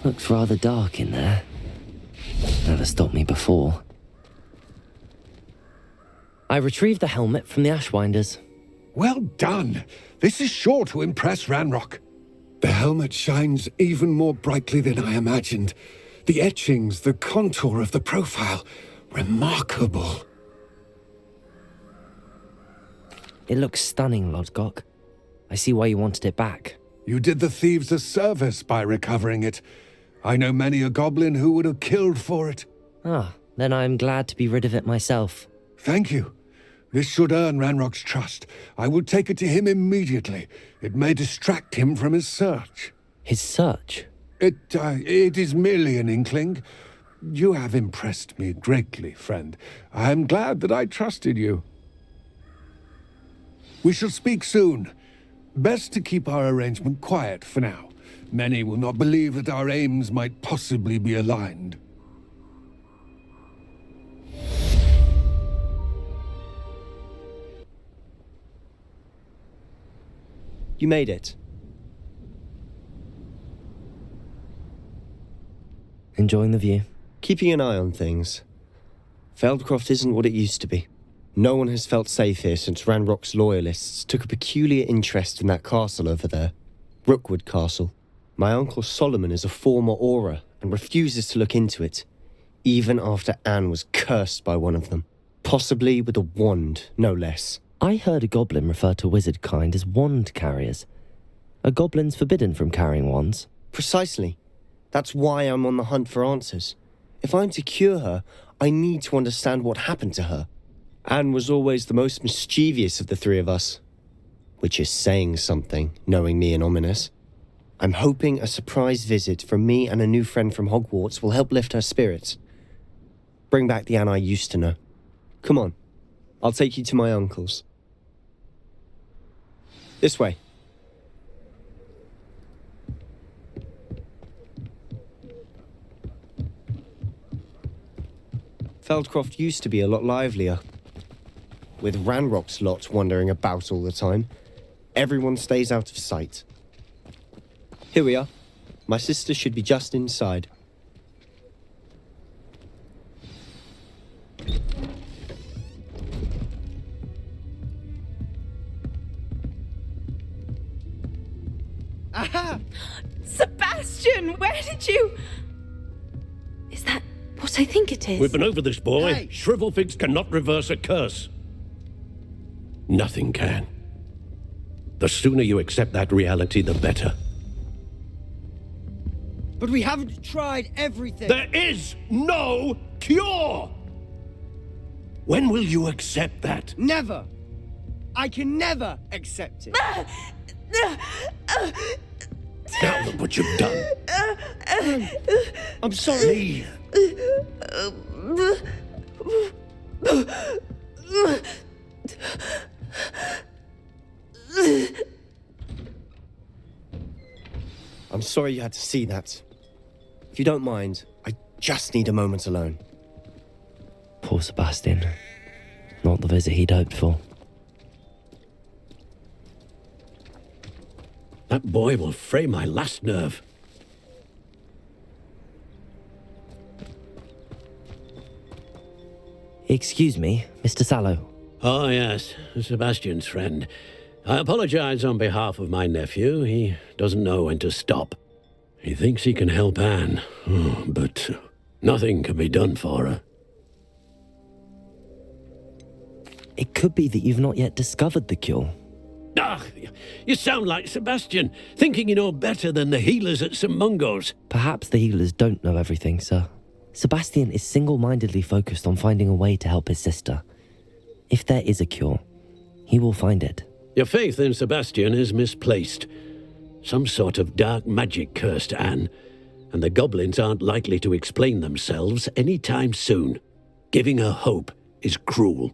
Looks rather dark in there. Never stopped me before. I retrieved the helmet from the Ashwinders.
Well done. This is sure to impress Ranrock. The helmet shines even more brightly than I imagined. The etchings, the contour of the profile. Remarkable.
It looks stunning, Lodgok. I see why you wanted it back.
You did the thieves a service by recovering it. I know many a goblin who would have killed for it.
Ah, then I am glad to be rid of it myself.
Thank you. This should earn Ranrock's trust. I will take it to him immediately. It may distract him from his search.
His search?
It is merely an inkling. You have impressed me greatly, friend. I am glad that I trusted you. We shall speak soon. Best to keep our arrangement quiet for now. Many will not believe that our aims might possibly be aligned.
You made it.
Enjoying the view?
Keeping an eye on things. Feldcroft isn't what it used to be. No one has felt safe here since Ranrock's loyalists took a peculiar interest in that castle over there. Rookwood Castle. My uncle Solomon is a former Auror and refuses to look into it, even after Anne was cursed by one of them. Possibly with a wand, no less.
I heard a goblin refer to wizard kind as wand carriers. Are goblins forbidden from carrying wands?
Precisely. That's why I'm on the hunt for answers. If I'm to cure her, I need to understand what happened to her. Anne was always the most mischievous of the three of us. Which is saying something, knowing me and Ominous. I'm hoping a surprise visit from me and a new friend from Hogwarts will help lift her spirits. Bring back the Anne I used to know. Come on, I'll take you to my uncle's. This way. Feldcroft used to be a lot livelier. With Ranrock's lot wandering about all the time, everyone stays out of sight. Here we are. My sister should be just inside.
Aha! Sebastian, where did you... Is that what I think it is?
We've been over this, boy. Hey. Shrivelfigs cannot reverse a curse. Nothing can. The sooner you accept that reality, the better.
But we haven't tried everything.
There is no cure! When will you accept that?
Never. I can never accept it.
Now look what you've done.
I'm sorry.
I'm sorry you had to see that. If you don't mind, I just need a moment alone.
Poor Sebastian. Not the visit he'd hoped for.
That boy will fray my last nerve.
Excuse me, Mr. Sallow.
Oh, yes, Sebastian's friend. I apologize on behalf of my nephew. He doesn't know when to stop. He thinks he can help Anne, but nothing can be done for her.
It could be that you've not yet discovered the cure.
Ah, you sound like Sebastian, thinking you know better than the healers at St. Mungo's.
Perhaps the healers don't know everything, sir. Sebastian is single-mindedly focused on finding a way to help his sister. If there is a cure, he will find it.
Your faith in Sebastian is misplaced. Some sort of dark magic cursed Anne, and the goblins aren't likely to explain themselves any time soon. Giving her hope is cruel.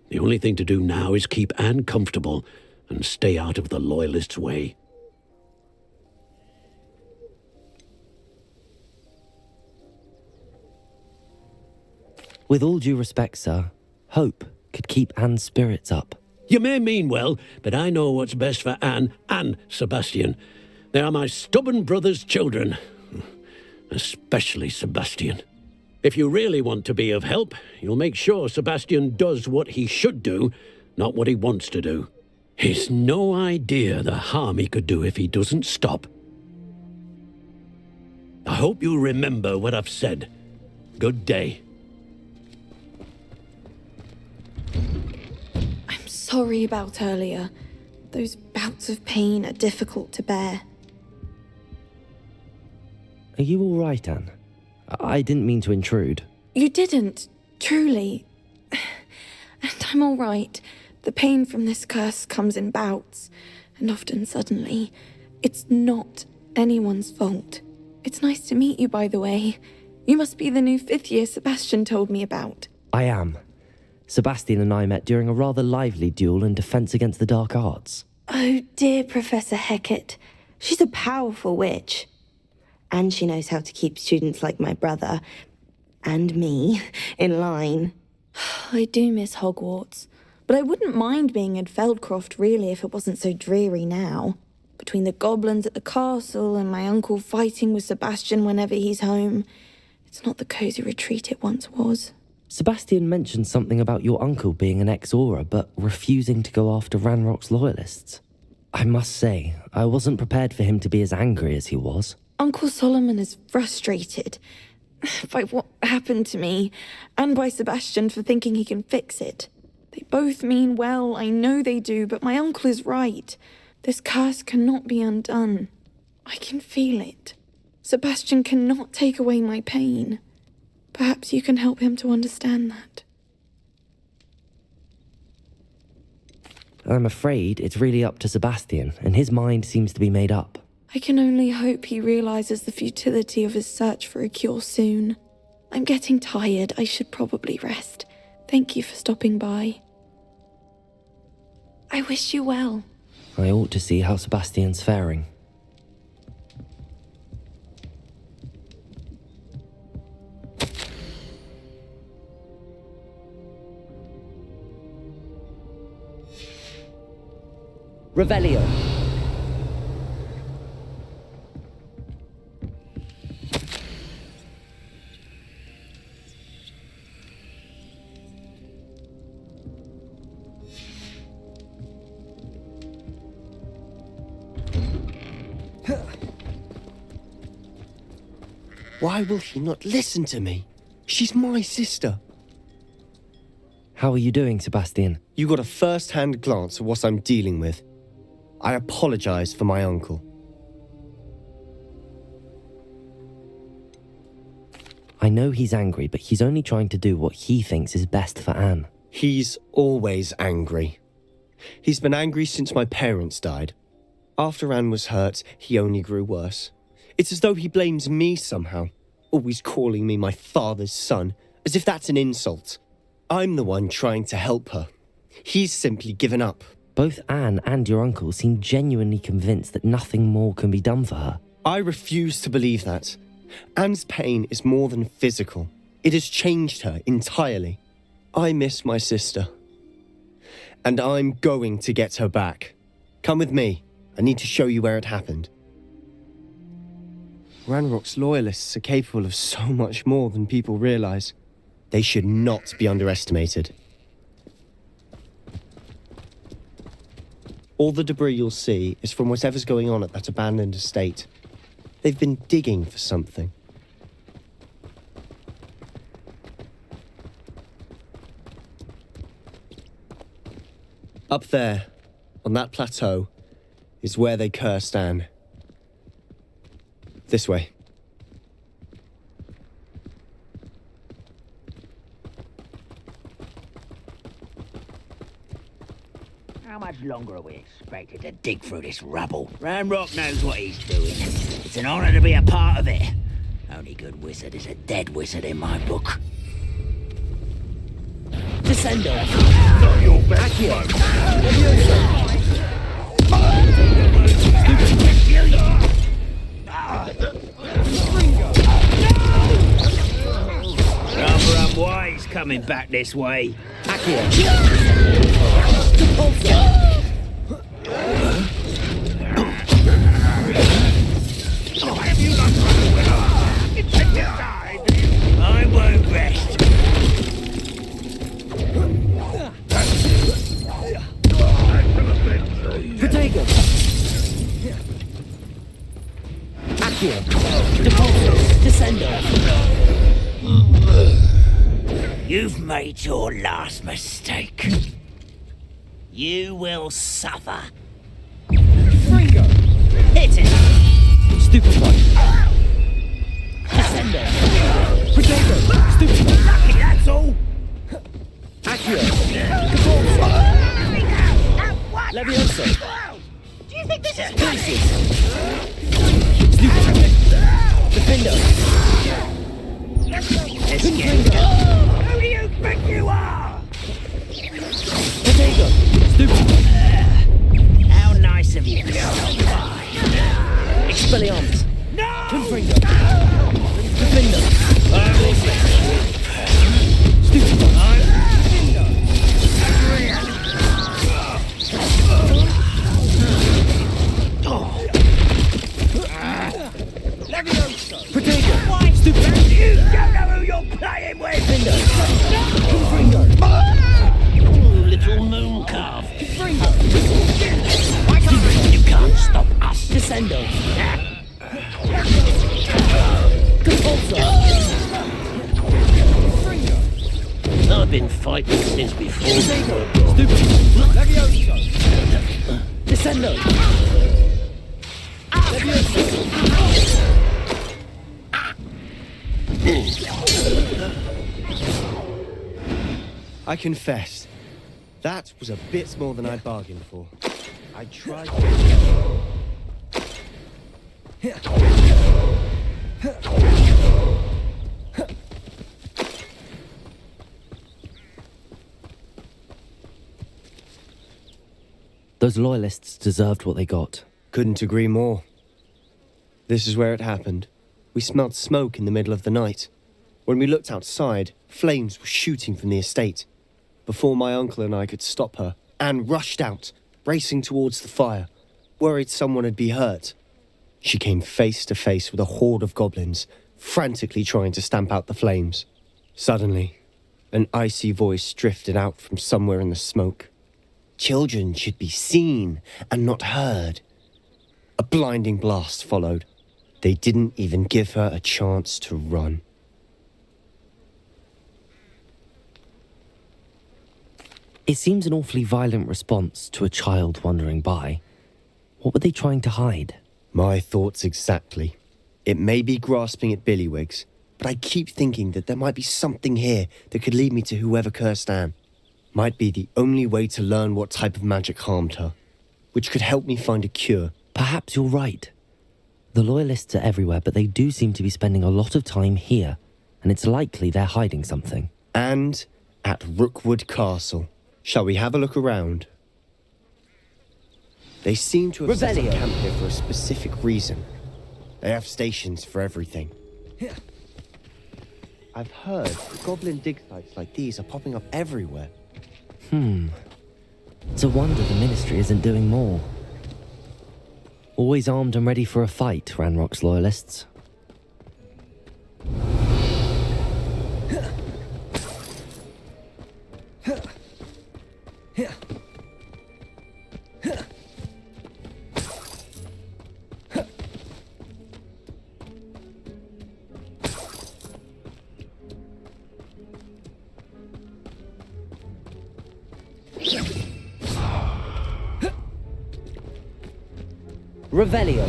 The only thing to do now is keep Anne comfortable and stay out of the Loyalists' way.
With all due respect, sir, hope could keep Anne's spirits up.
You may mean well, but I know what's best for Anne and Sebastian. They are my stubborn brother's children. Especially Sebastian. If you really want to be of help, you'll make sure Sebastian does what he should do, not what he wants to do. He's no idea the harm he could do if he doesn't stop. I hope you remember what I've said. Good day.
I'm sorry about earlier. Those bouts of pain are difficult to bear.
Are you all right, Anne? I didn't mean to intrude.
You didn't, truly. And I'm all right. The pain from this curse comes in bouts, and often suddenly. It's not anyone's fault. It's nice to meet you, by the way. You must be the new 5th year Sebastian told me about.
I am. Sebastian and I met during a rather lively duel in defense against the dark arts.
Oh, dear Professor Hecat. She's a powerful witch. And she knows how to keep students like my brother, and me, in line.
I do miss Hogwarts, but I wouldn't mind being in Feldcroft, really, if it wasn't so dreary now. Between the goblins at the castle and my uncle fighting with Sebastian whenever he's home, it's not the cosy retreat it once was.
Sebastian mentioned something about your uncle being an ex-Auror, but refusing to go after Ranrock's loyalists. I must say, I wasn't prepared for him to be as angry as he was.
Uncle Solomon is frustrated by what happened to me, and by Sebastian for thinking he can fix it. They both mean well, I know they do, but my uncle is right. This curse cannot be undone. I can feel it. Sebastian cannot take away my pain. Perhaps you can help him to understand that.
I'm afraid it's really up to Sebastian, and his mind seems to be made up.
I can only hope he realizes the futility of his search for a cure soon. I'm getting tired. I should probably rest. Thank you for stopping by. I wish you well.
I ought to see how Sebastian's faring. Revelio.
Why will she not listen to me? She's my sister.
How are you doing, Sebastian?
You got a first-hand glance at what I'm dealing with. I apologize for my uncle.
I know he's angry, but he's only trying to do what he thinks is best for Anne.
He's always angry. He's been angry since my parents died. After Anne was hurt, he only grew worse. It's as though he blames me somehow, always calling me my father's son, as if that's an insult. I'm the one trying to help her. He's simply given up.
Both Anne and your uncle seem genuinely convinced that nothing more can be done for her.
I refuse to believe that. Anne's pain is more than physical. It has changed her entirely. I miss my sister. And I'm going to get her back. Come with me. I need to show you where it happened. Ranrock's loyalists are capable of so much more than people realize. They should not be underestimated. All the debris you'll see is from whatever's going on at that abandoned estate. They've been digging for something. Up there, on that plateau, is where they cursed Anne. This way.
How much longer are we expected to dig through this rubble? Ranrock knows what he's doing. It's an honor to be a part of it. Only good wizard is a dead wizard in my book.
Descendo!
Not your best
Rather unwise coming back this way. I won't rest.
Protego! Accio! Depulso! Descendo!
You've made your last mistake. You will suffer.
Fringo!
Hit it!
Stupefy! Descendo! Protego! Stupefy!
Lucky, that's all!
Accio! Depulso! Levioso!
Do you think this is
Places! Stupefy! Defendo!
Let's get Who do you think you are?
Protego! Stupefy!
How nice of you.
Expelliarmus!
No!
Confringo! Defendo! Stupefy! Protego! Stupefy!
You don't know who you're playing with!
Defendo! Confringo!
Little moon calf. You can't stop us.
Descendo! Compulso!
I've been fighting since before.
Stupid! Levioso! Descendo! Levioso! I confess, that was a bit more than I'd bargained for. I tried.
Those loyalists deserved what they got.
Couldn't agree more. This is where it happened. We smelled smoke in the middle of the night. When we looked outside, flames were shooting from the estate. Before my uncle and I could stop her, Anne rushed out, racing towards the fire, worried someone had been hurt. She came face to face with a horde of goblins, frantically trying to stamp out the flames. Suddenly, an icy voice drifted out from somewhere in the smoke. Children should be seen and not heard. A blinding blast followed. They didn't even give her a chance to run.
It seems an awfully violent response to a child wandering by. What were they trying to hide?
My thoughts exactly. It may be grasping at billywhigs, but I keep thinking that there might be something here that could lead me to whoever cursed Anne. might be the only way to learn what type of magic harmed her, which could help me find a cure.
Perhaps you're right. The Loyalists are everywhere, but they do seem to be spending a lot of time here, and it's likely they're hiding something.
And at Rookwood Castle. Shall we have a look around? They seem to have set up camp here for a specific reason. They have stations for everything. I've heard that goblin dig sites like these are popping up everywhere.
It's a wonder the Ministry isn't doing more. Always armed and ready for a fight, Ranrock's Loyalists. Revelio.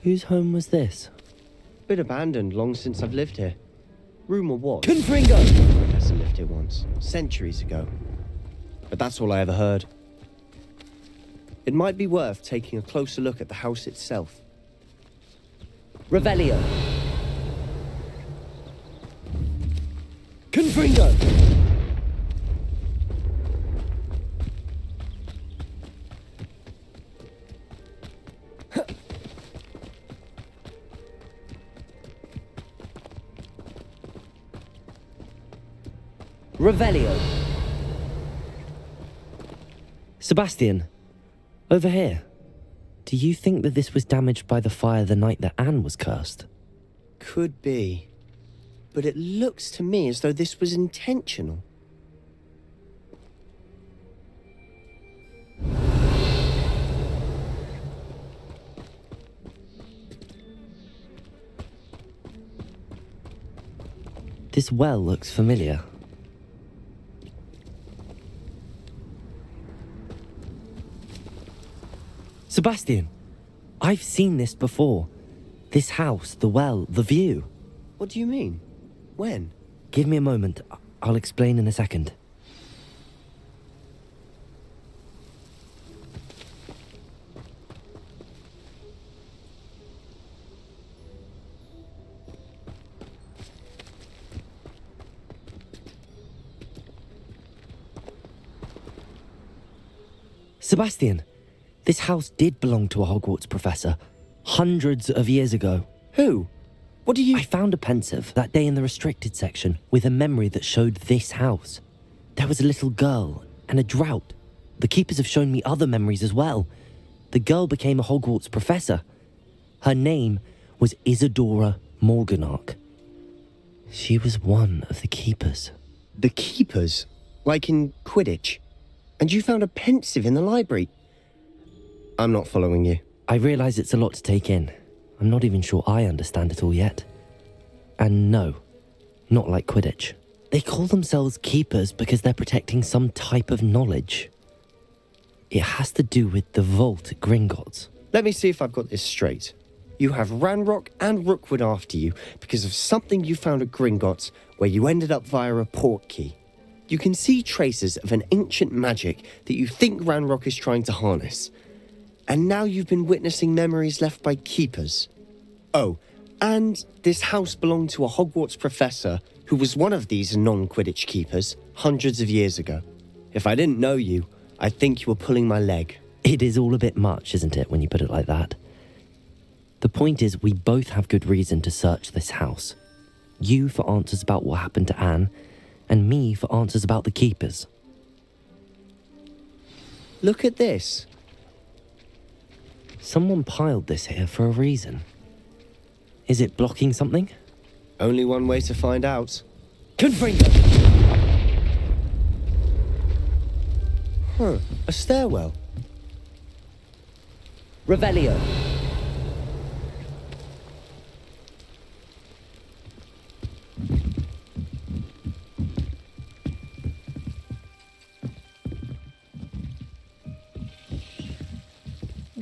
Whose home was this?
Been abandoned long since I've lived here. Rumour was
Confringo!
the professor lived here once, centuries ago. But that's all I ever heard. It might be worth taking a closer look at the house itself.
Revelio. Confringo! Revelio. Sebastian, over here. Do you think that this was damaged by the fire the night that Anne was cursed?
Could be. But it looks to me as though this was intentional.
This well looks familiar. Sebastian, I've seen this before. This house, the well, the view.
What do you mean? When?
Give me a moment. I'll explain in a second. Sebastian, this house did belong to a Hogwarts professor, hundreds of years ago.
Who? What do you...
I found a pensive that day in the restricted section with a memory that showed this house. There was a little girl and a drought. The keepers have shown me other memories as well. The girl became a Hogwarts professor. Her name was Isadora Morganach. She was one of the keepers.
The keepers? Like in Quidditch? And you found a pensive in the library? I'm not following you.
I realise it's a lot to take in. I'm not even sure I understand it all yet. And no, not like Quidditch. They call themselves keepers because they're protecting some type of knowledge. It has to do with the vault at Gringotts.
Let me see if I've got this straight. You have Ranrock and Rookwood after you because of something you found at Gringotts where you ended up via a port key. You can see traces of an ancient magic that you think Ranrock is trying to harness. And now you've been witnessing memories left by keepers. Oh, and this house belonged to a Hogwarts professor who was one of these non-Quidditch keepers hundreds of years ago. If I didn't know you, I'd think you were pulling my leg.
It is all a bit much, isn't it, when you put it like that? The point is, we both have good reason to search this house. You for answers about what happened to Anne, and me for answers about the keepers.
Look at this.
Someone piled this here for a reason. Is it blocking something?
Only one way to find out.
Confringo!
Huh, a stairwell.
Revelio.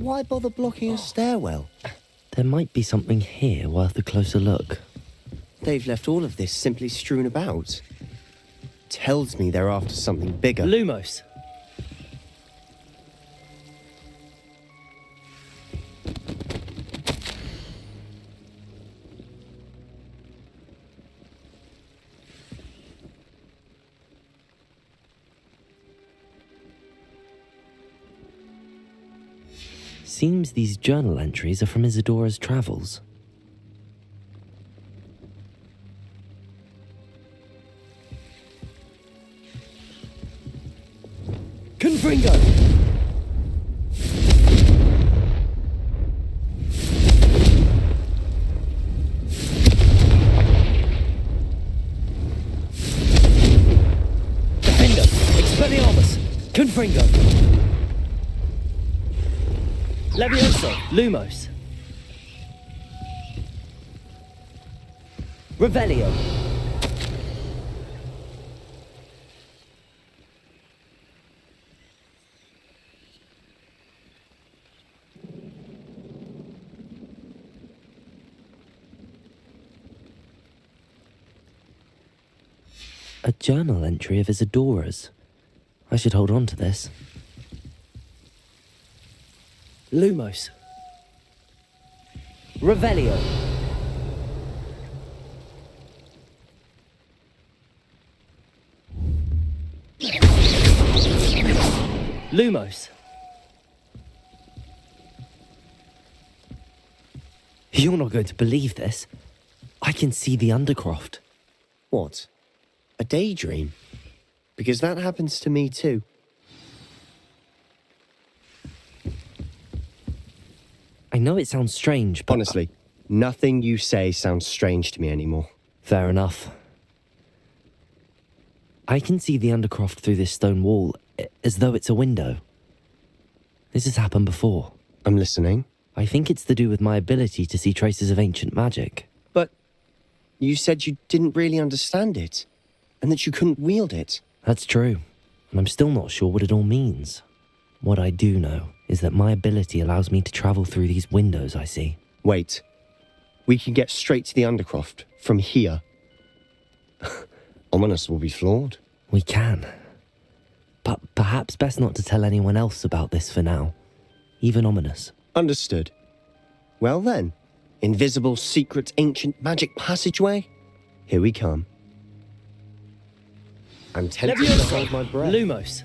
why bother blocking a stairwell?
There might be something here worth a closer look.
They've left all of this simply strewn about. Tells me they're after something bigger.
Lumos.
Seems these journal entries are from Isadora's travels.
Confringo! Defender! Expelliarmus! Confringo! Levioso! Lumos! Revelio!
A journal entry of Isadora's. I should hold on to this.
Lumos. Revelio. Lumos.
You're not going to believe this. I can see the Undercroft.
What? A daydream? Because that happens to me too.
I know it sounds strange, but...
Honestly, nothing you say sounds strange to me anymore.
Fair enough. I can see the Undercroft through this stone wall, as though it's a window. This has happened before.
I'm listening.
I think it's to do with my ability to see traces of ancient magic.
But you said you didn't really understand it, and that you couldn't wield it.
That's true, and I'm still not sure what it all means. What I do know is that my ability allows me to travel through these windows I see.
Wait. We can get straight to the Undercroft from here. Ominous will be flawed.
We can. But perhaps best not to tell anyone else about this for now. Even Ominous.
Understood. Well then, invisible, secret, ancient magic passageway? Here we come. I'm tempted to hold my breath.
Lumos.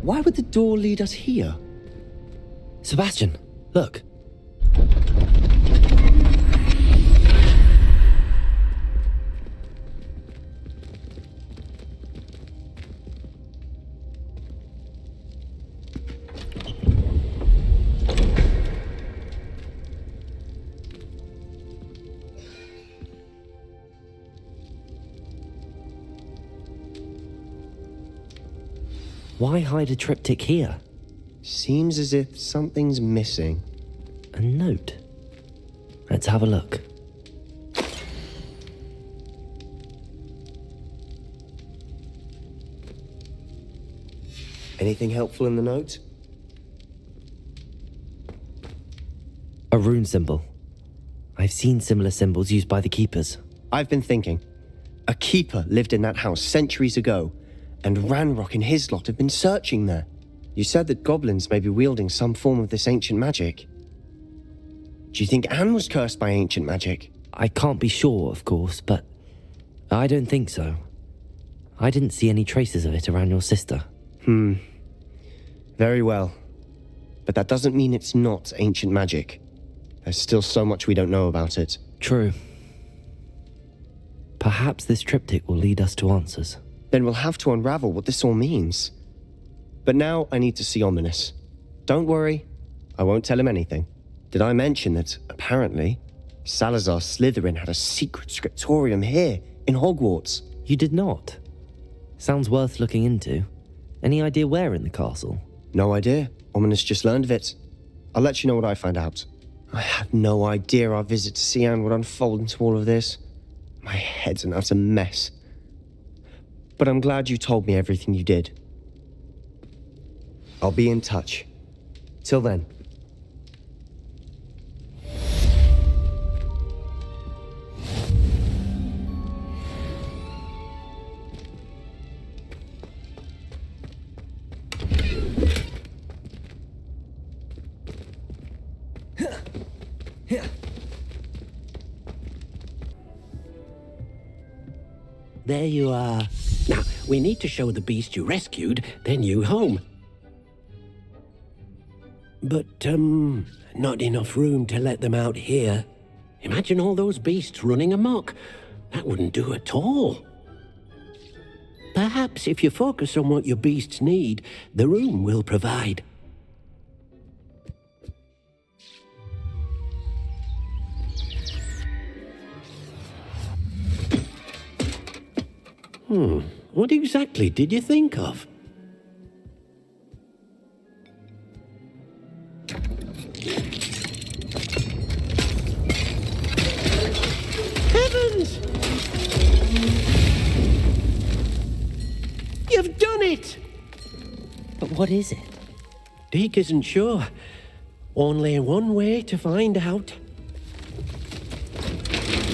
Why would the door lead us here?
Sebastian, look. Why hide a triptych here?
Seems as if something's missing.
A note. Let's have a look.
Anything helpful in the note?
A rune symbol. I've seen similar symbols used by the keepers.
I've been thinking. A keeper lived in that house centuries ago, and Ranrock and his lot have been searching there. You said that goblins may be wielding some form of this ancient magic. Do you think Anne was cursed by ancient magic?
I can't be sure, of course, but I don't think so. I didn't see any traces of it around your sister.
Very well. But that doesn't mean it's not ancient magic. There's still so much we don't know about it.
True. Perhaps this triptych will lead us to answers.
Then we'll have to unravel what this all means. But now I need to see Ominous. Don't worry, I won't tell him anything. Did I mention that, apparently, Salazar Slytherin had a secret scriptorium here, in Hogwarts?
You did not. Sounds worth looking into. Any idea where in the castle?
No idea. Ominous just learned of it. I'll let you know what I find out. I had no idea our visit to Sian would unfold into all of this. My head's an utter mess. But I'm glad you told me everything you did. I'll be in touch. Till then.
There you are. Now, we need to show the beast you rescued their new home. But, not enough room to let them out here. Imagine all those beasts running amok. That wouldn't do at all. Perhaps if you focus on what your beasts need, the room will provide. What exactly did you think of? Heavens! You've done it!
But what is it?
Deke isn't sure. Only one way to find out.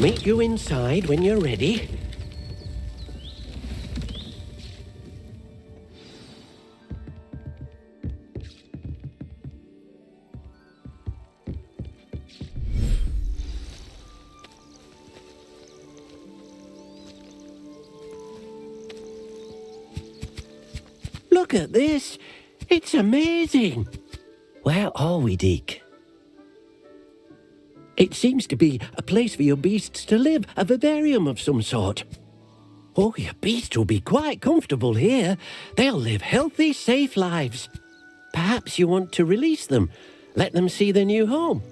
Meet you inside when you're ready. Look at this. It's amazing.
Where are we, Deke?
It seems to be a place for your beasts to live, a vivarium of some sort. Oh, your beasts will be quite comfortable here. They'll live healthy, safe lives. Perhaps you want to release them, let them see their new home.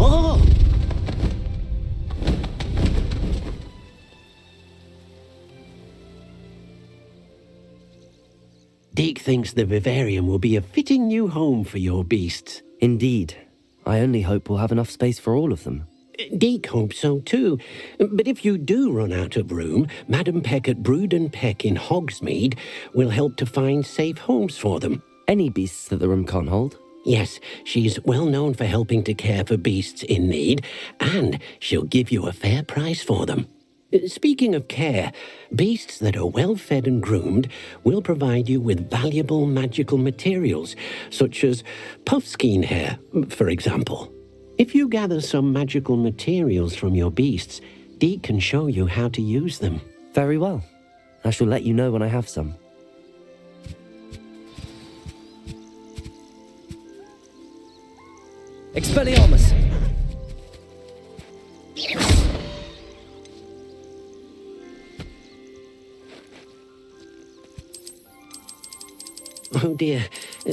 Oh! Deke thinks the vivarium will be a fitting new home for your beasts.
Indeed. I only hope we'll have enough space for all of them.
Deke hopes so too. But if you do run out of room, Madam Peck at Brood and Peck in Hogsmeade will help to find safe homes for them.
Any beasts that the room can't hold?
Yes, she's well known for helping to care for beasts in need, and she'll give you a fair price for them. Speaking of care, beasts that are well fed and groomed will provide you with valuable magical materials, such as puffskein hair, for example. If you gather some magical materials from your beasts, Deke can show you how to use them.
Very well. I shall let you know when I have some.
Expelliarmus!
Oh dear,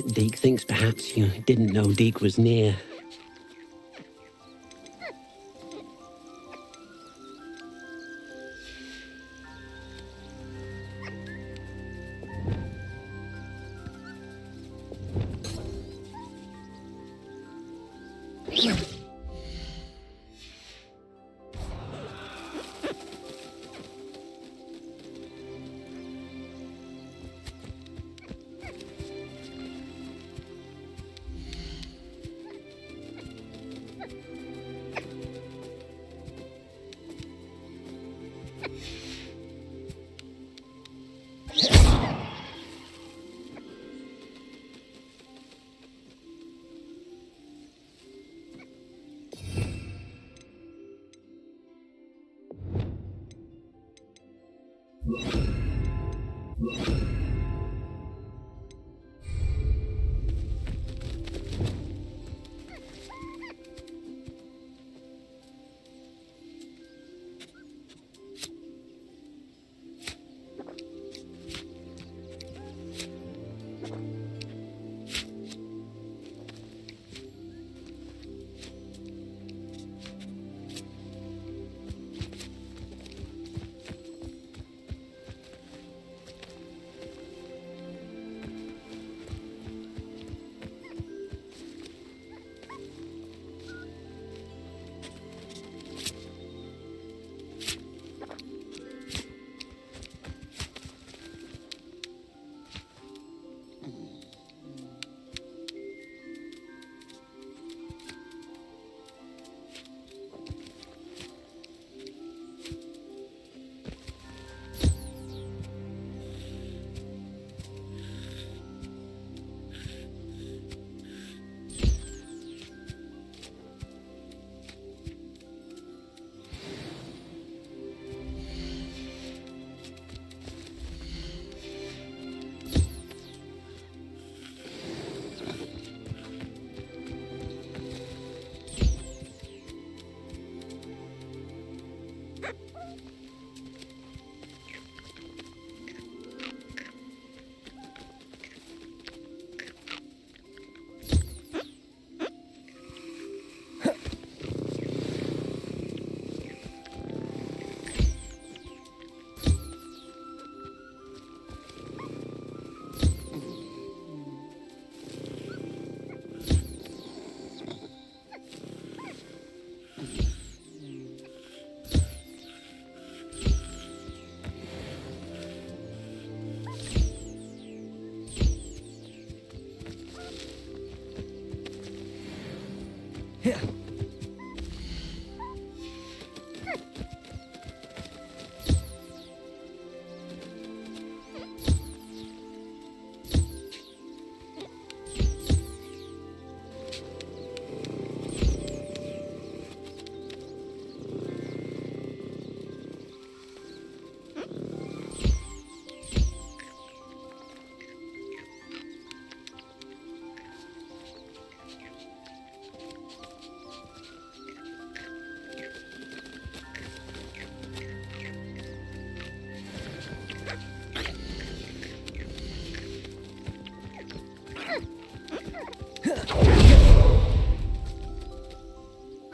Deke thinks perhaps you didn't know Deke was near.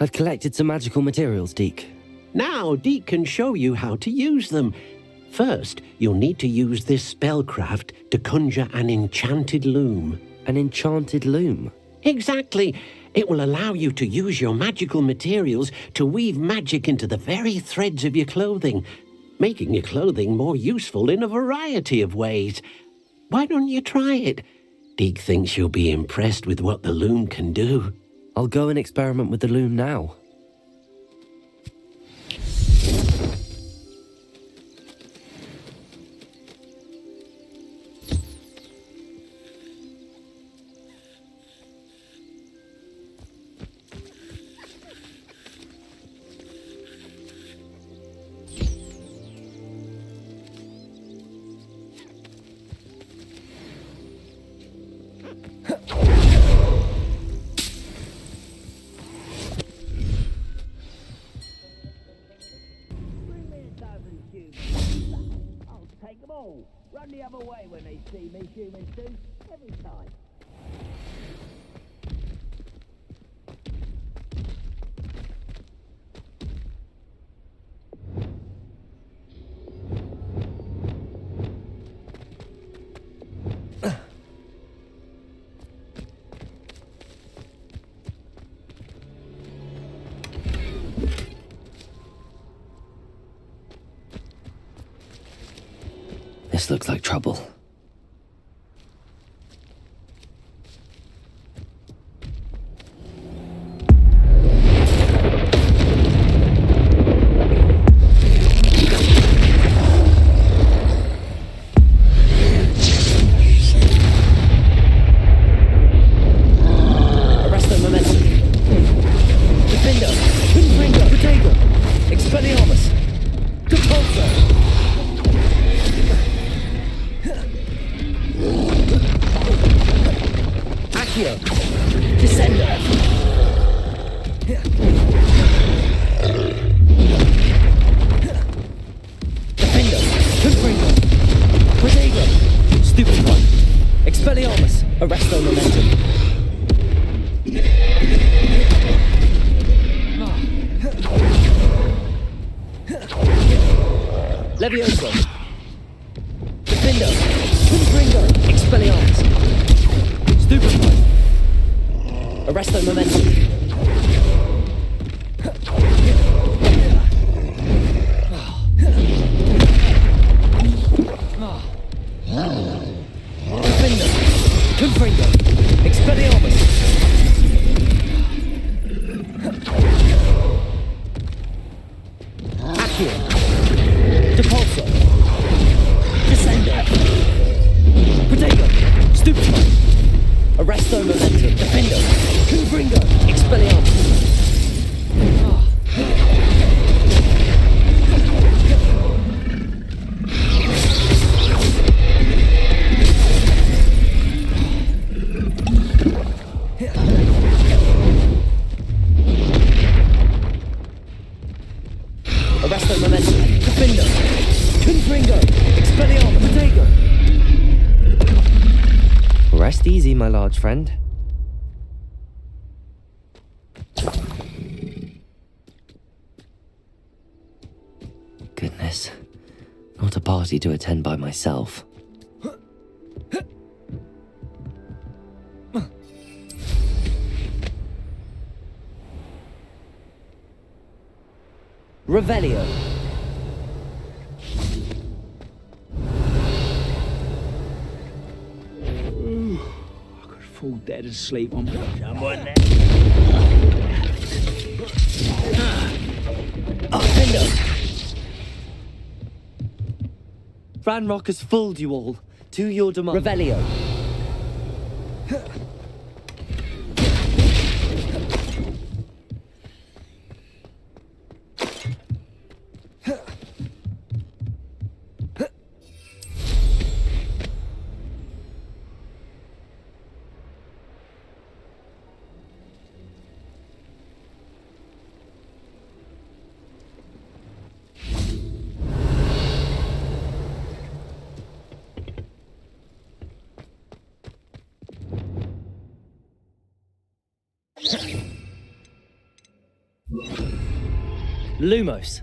I've collected some magical materials, Deke.
Now, Deke can show you how to use them. First, you'll need to use this spellcraft to conjure an enchanted loom.
An enchanted loom?
Exactly. It will allow you to use your magical materials to weave magic into the very threads of your clothing, making your clothing more useful in a variety of ways. Why don't you try it? Deke thinks you'll be impressed with what the loom can do.
I'll go and experiment with the loom now.
Run the other way when they see me, humans do, every time.
This looks like trouble.
Arrest the momentum. Defender. Confringo. Protego. Expelliarmus. Compulsor. Accio. Descender. Defender. Confringo. Protego. Stupefy. Expelliarmus. Arresto momentum. Levioso. Defender. Confringo. Expelliarmus. Stupefy. Arresto momentum. Defender. Confringo. Expelliarmus. Accio. Depulso. Descender. Protego. Stupefy. Arresto momentum. Defender. Confringo. Expelliarmus. Arresto momentum. Defender. Confringo. Expelliarmus. Protego.
Rest easy, my large friend. Goodness. Not a party to attend by myself. Revelio.
I could fall dead asleep on someone there.
Defender. Ranrock has fooled you all. To your demand.
Revelio. Lumos.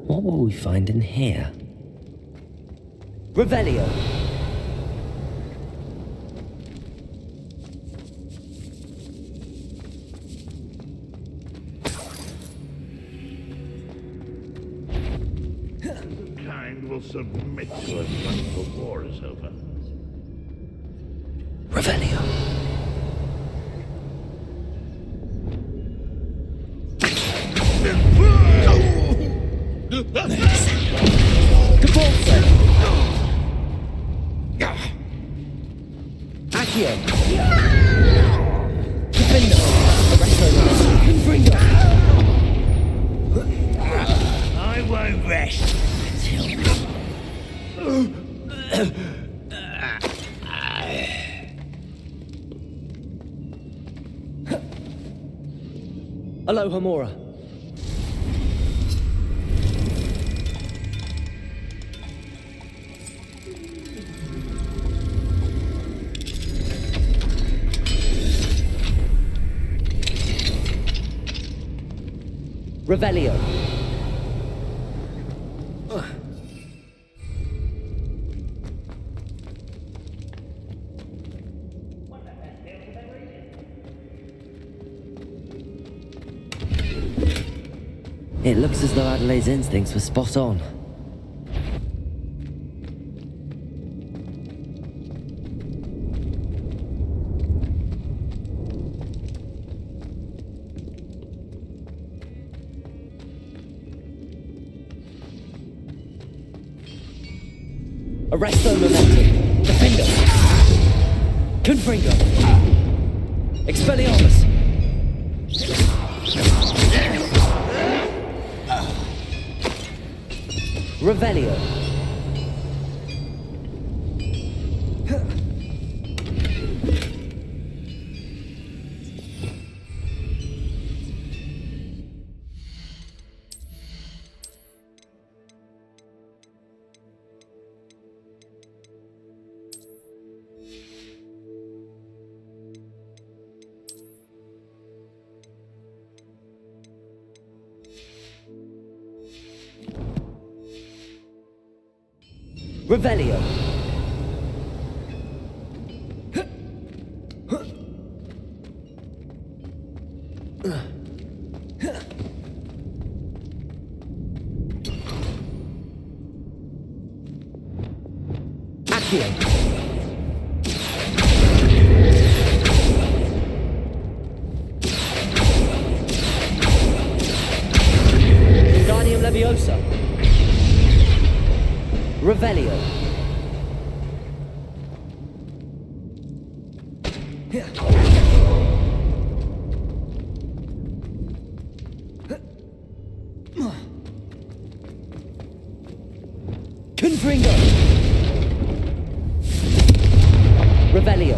What will we find in here?
Revelio.
Kind will submit to us once the war is over.
Revelio.
GEFORCE. Accio. Defender. Arresto. Confringo.
I won't rest
Aloha Mora. Revelio.
It looks as though Adelaide's instincts were spot on.
Arresto momentum. Defender. Confringo. Expelliarmus. Revelio. Revelio. Accio. Wingardium Leviosa. Revelio. Confringo. Revelio.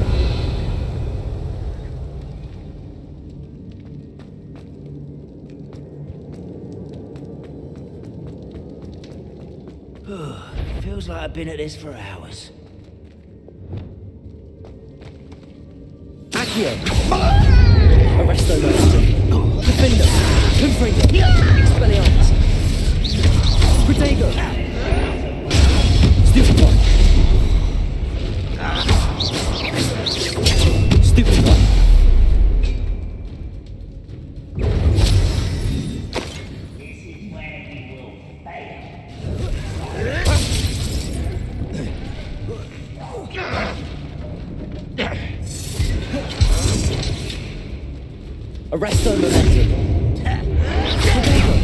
Feels like I've been at this for hours.
Accio. Arresto momentum. Defender. Confringo. Expelliarmus. Protego. Stupid one. Stupid one. Arresto momentum.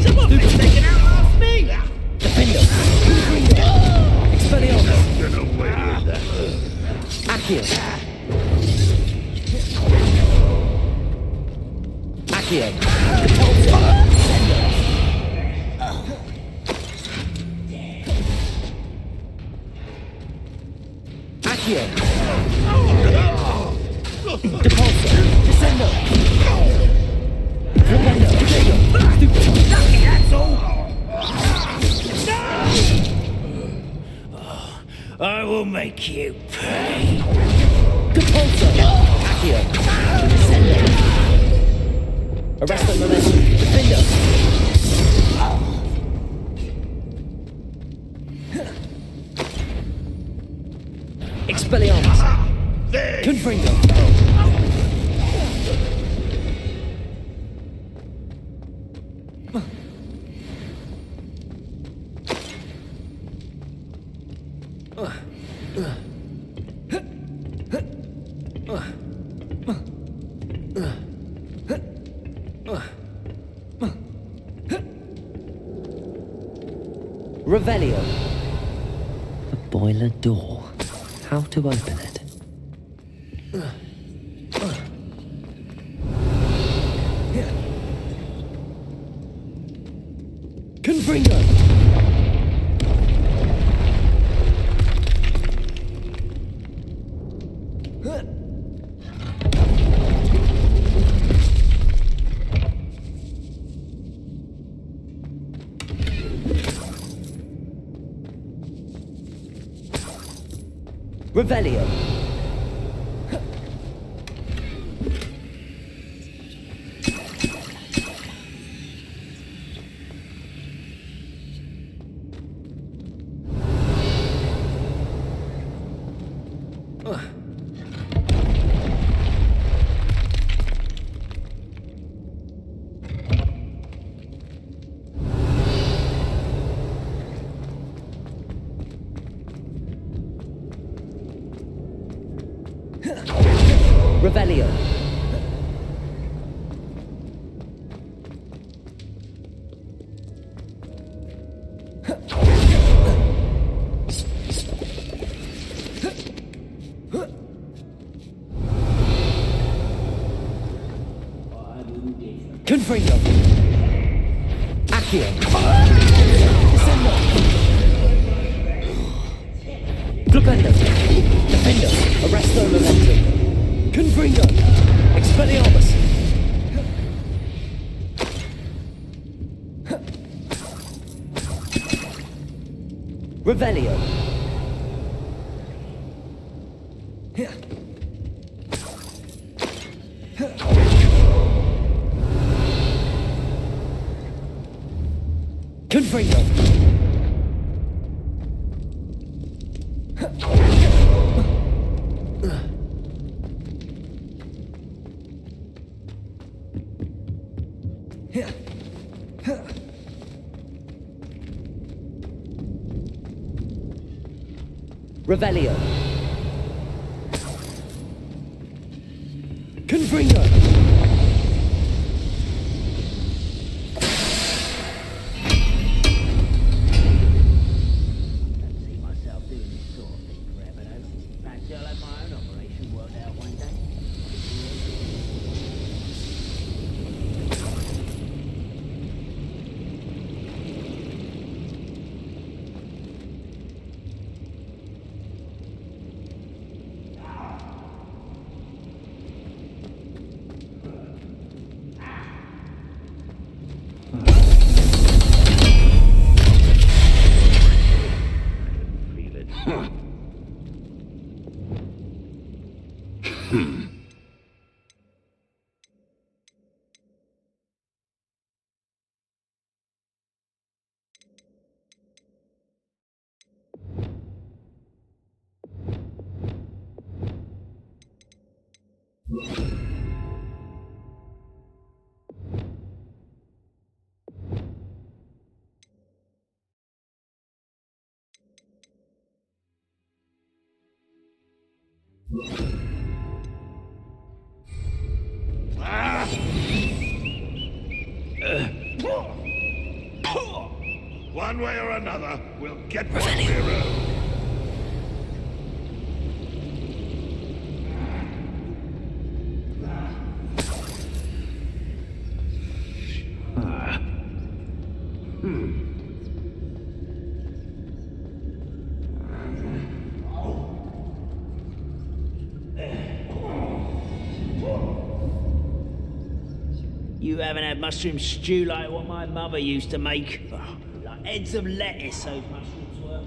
Someone's taken out last me!
Defender. Expelliarmus. Accio. Accio. Accio. Depulso. Descendo. Rependo. Protego. Stupid.
Lucky, that's all! I will make make you pay.
Depulso! Accio! Descendo! Arresto momentum! Defendo! Expelliarmus! Confringo! Revelio.
The boiler door. How to open it?
Confringo! Revelio. Revelio. Confringo. Accio. Descendo. Glupendo. Defendo. Arresto momentum. Confringo! Expelliarmus! Revelio! Confringo! Revelio. Confringo.
See myself doing this sort of thing forever, though. Perhaps I'll have my own operation worked out one day.
One way or another, we'll get what we're owed.
You haven't had mushroom stew like what my mother used to make. Like heads of lettuce, those mushrooms were.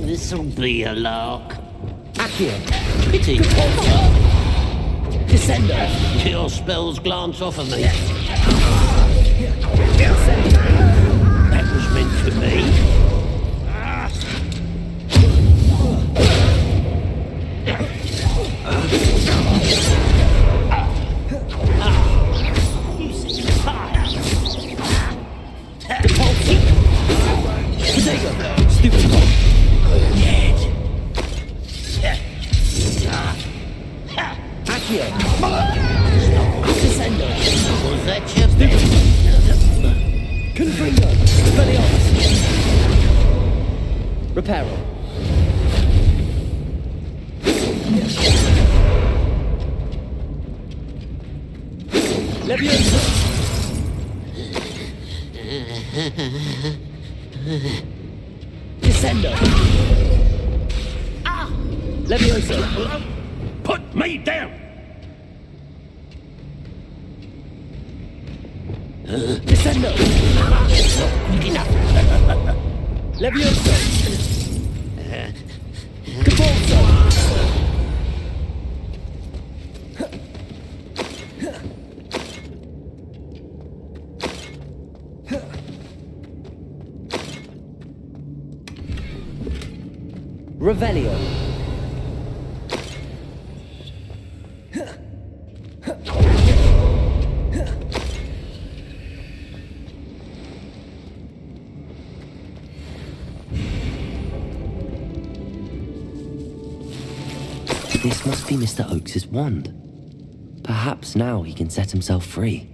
This'll be a lark.
Accio.
Pity.
Descender.
Your spells glance off of me. That was meant for me.
Stupid dog. Accio. Descender.
Was that your
Confringo. Expelliarmus. Reparo. Leviosa. Descender. Leviosa.
Put me down!
Descender.
Quick enough.
Leviosa. Cabolso. Revelio.
This must be Mr. Oakes's wand. Perhaps now he can set himself free.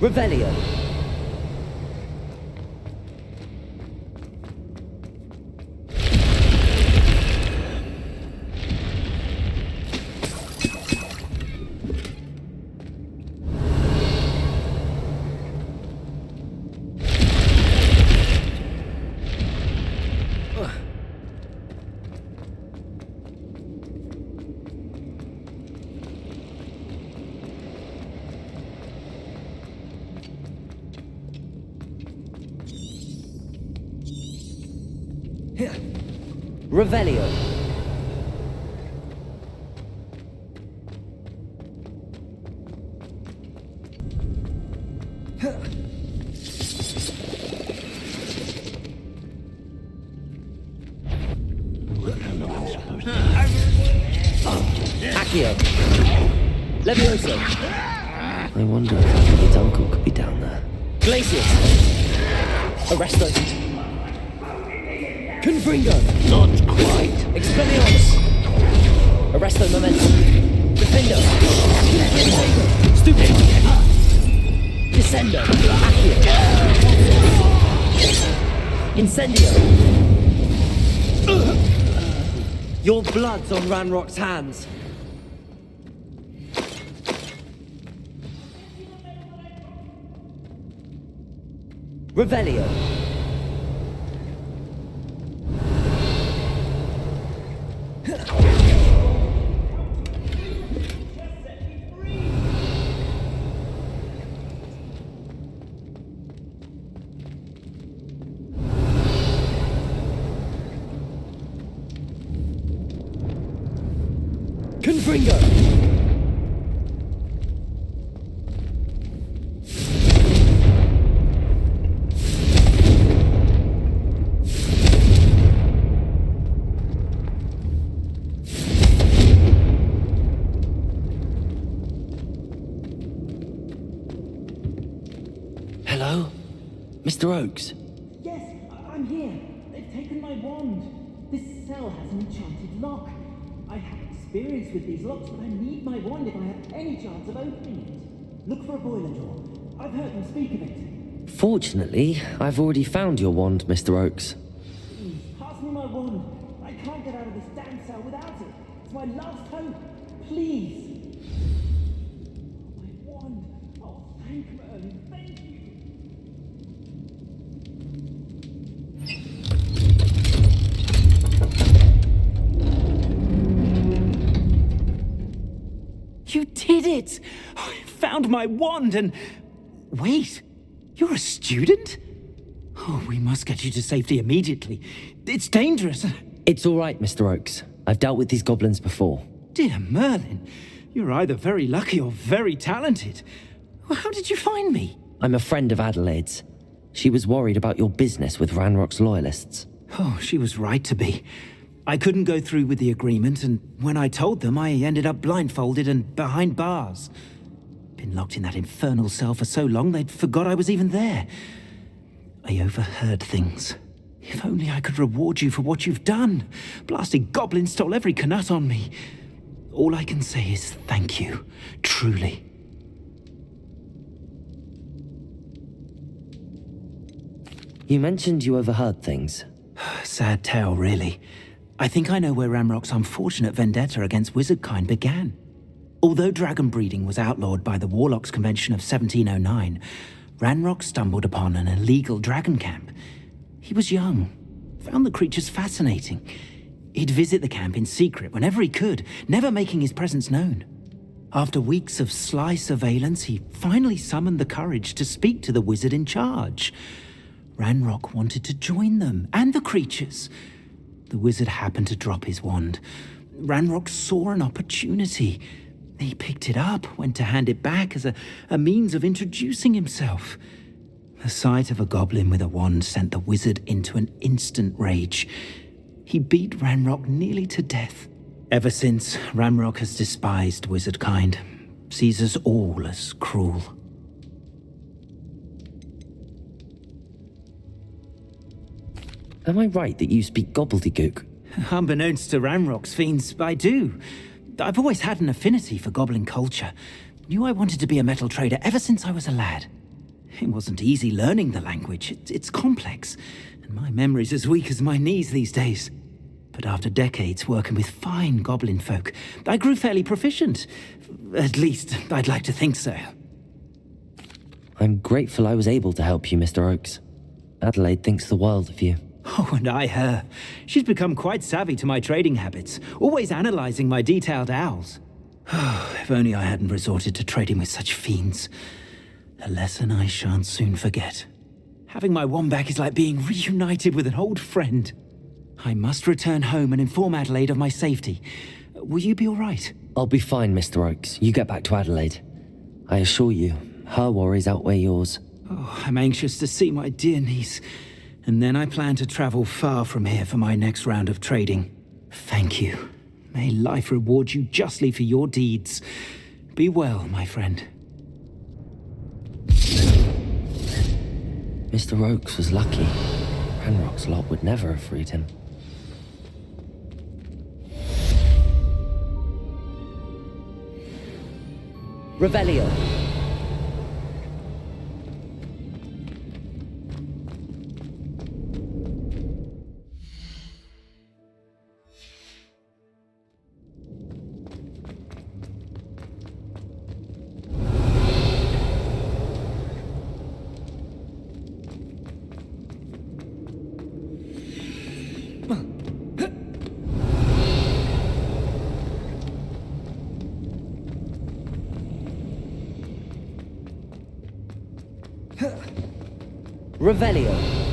Revelio. Revelio. Accio. Levioso.
I wonder if Adelaide's uncle could be down there.
Glacius. Arresto. Confringo.
Not quite.
Expelliarmus. Arresto Momentum. Defendo. Stupid. Descendo. Accio. Incendio. Your blood's on Ranrock's hands. Revelio. Confringo.
Hello? Mr. Oakes?
Yes, I'm here. They've taken my wand. This cell has an enchanted lock. I have experience with these locks, but I need my wand if I have any chance of opening it. Look for a boiler door. I've heard them speak of it.
Fortunately, I've already found your wand, Mr. Oakes.
Please, pass me my wand. I can't get out of this damn cell without it. It's my last hope. Please. My wand. Oh, thank Merlin. Thank you. You did it! I found my wand and... Wait, you're a student? Oh, we must get you to safety immediately. It's dangerous.
It's all right, Mr. Oakes. I've dealt with these goblins before.
Dear Merlin, you're either very lucky or very talented. Well, how did you find me?
I'm a friend of Adelaide's. She was worried about your business with Ranrock's loyalists.
Oh, she was right to be. I couldn't go through with the agreement, and when I told them, I ended up blindfolded and behind bars. Been locked in that infernal cell for so long, they'd forgot I was even there. I overheard things. If only I could reward you for what you've done. Blasted goblin stole every Knut on me. All I can say is thank you, truly.
You mentioned you overheard things.
Sad tale, really. I think I know where Ranrock's unfortunate vendetta against wizardkind began. Although dragon breeding was outlawed by the Warlocks Convention of 1709, Ranrock stumbled upon an illegal dragon camp. He was young, found the creatures fascinating. He'd visit the camp in secret whenever he could, never making his presence known. After weeks of sly surveillance, he finally summoned the courage to speak to the wizard in charge. Ranrock wanted to join them, and the creatures. The wizard happened to drop his wand. Ranrock saw an opportunity. He picked it up, went to hand it back as a means of introducing himself. The sight of a goblin with a wand sent the wizard into an instant rage. He beat Ranrock nearly to death. Ever since, Ranrock has despised wizardkind, sees us all as cruel.
Am I right that you speak gobbledygook?
Unbeknownst to Ranrock's fiends, I do. I've always had an affinity for goblin culture. Knew I wanted to be a metal trader ever since I was a lad. It wasn't easy learning the language. It's complex, and my memory's as weak as my knees these days. But after decades working with fine goblin folk, I grew fairly proficient. At least, I'd like to think so.
I'm grateful I was able to help you, Mr. Oakes. Adelaide thinks the world of you.
Oh, and I her. She's become quite savvy to my trading habits, always analyzing my detailed owls. If only I hadn't resorted to trading with such fiends. A lesson I shan't soon forget. Having my wand back is like being reunited with an old friend. I must return home and inform Adelaide of my safety. Will you be all right?
I'll be fine, Mr. Oakes. You get back to Adelaide. I assure you, her worries outweigh yours.
Oh, I'm anxious to see my dear niece. And then I plan to travel far from here for my next round of trading. Thank you. May life reward you justly for your deeds. Be well, my friend.
Mr. Oakes was lucky. Ranrock's lot would never have freed him. Revelio. Revelio.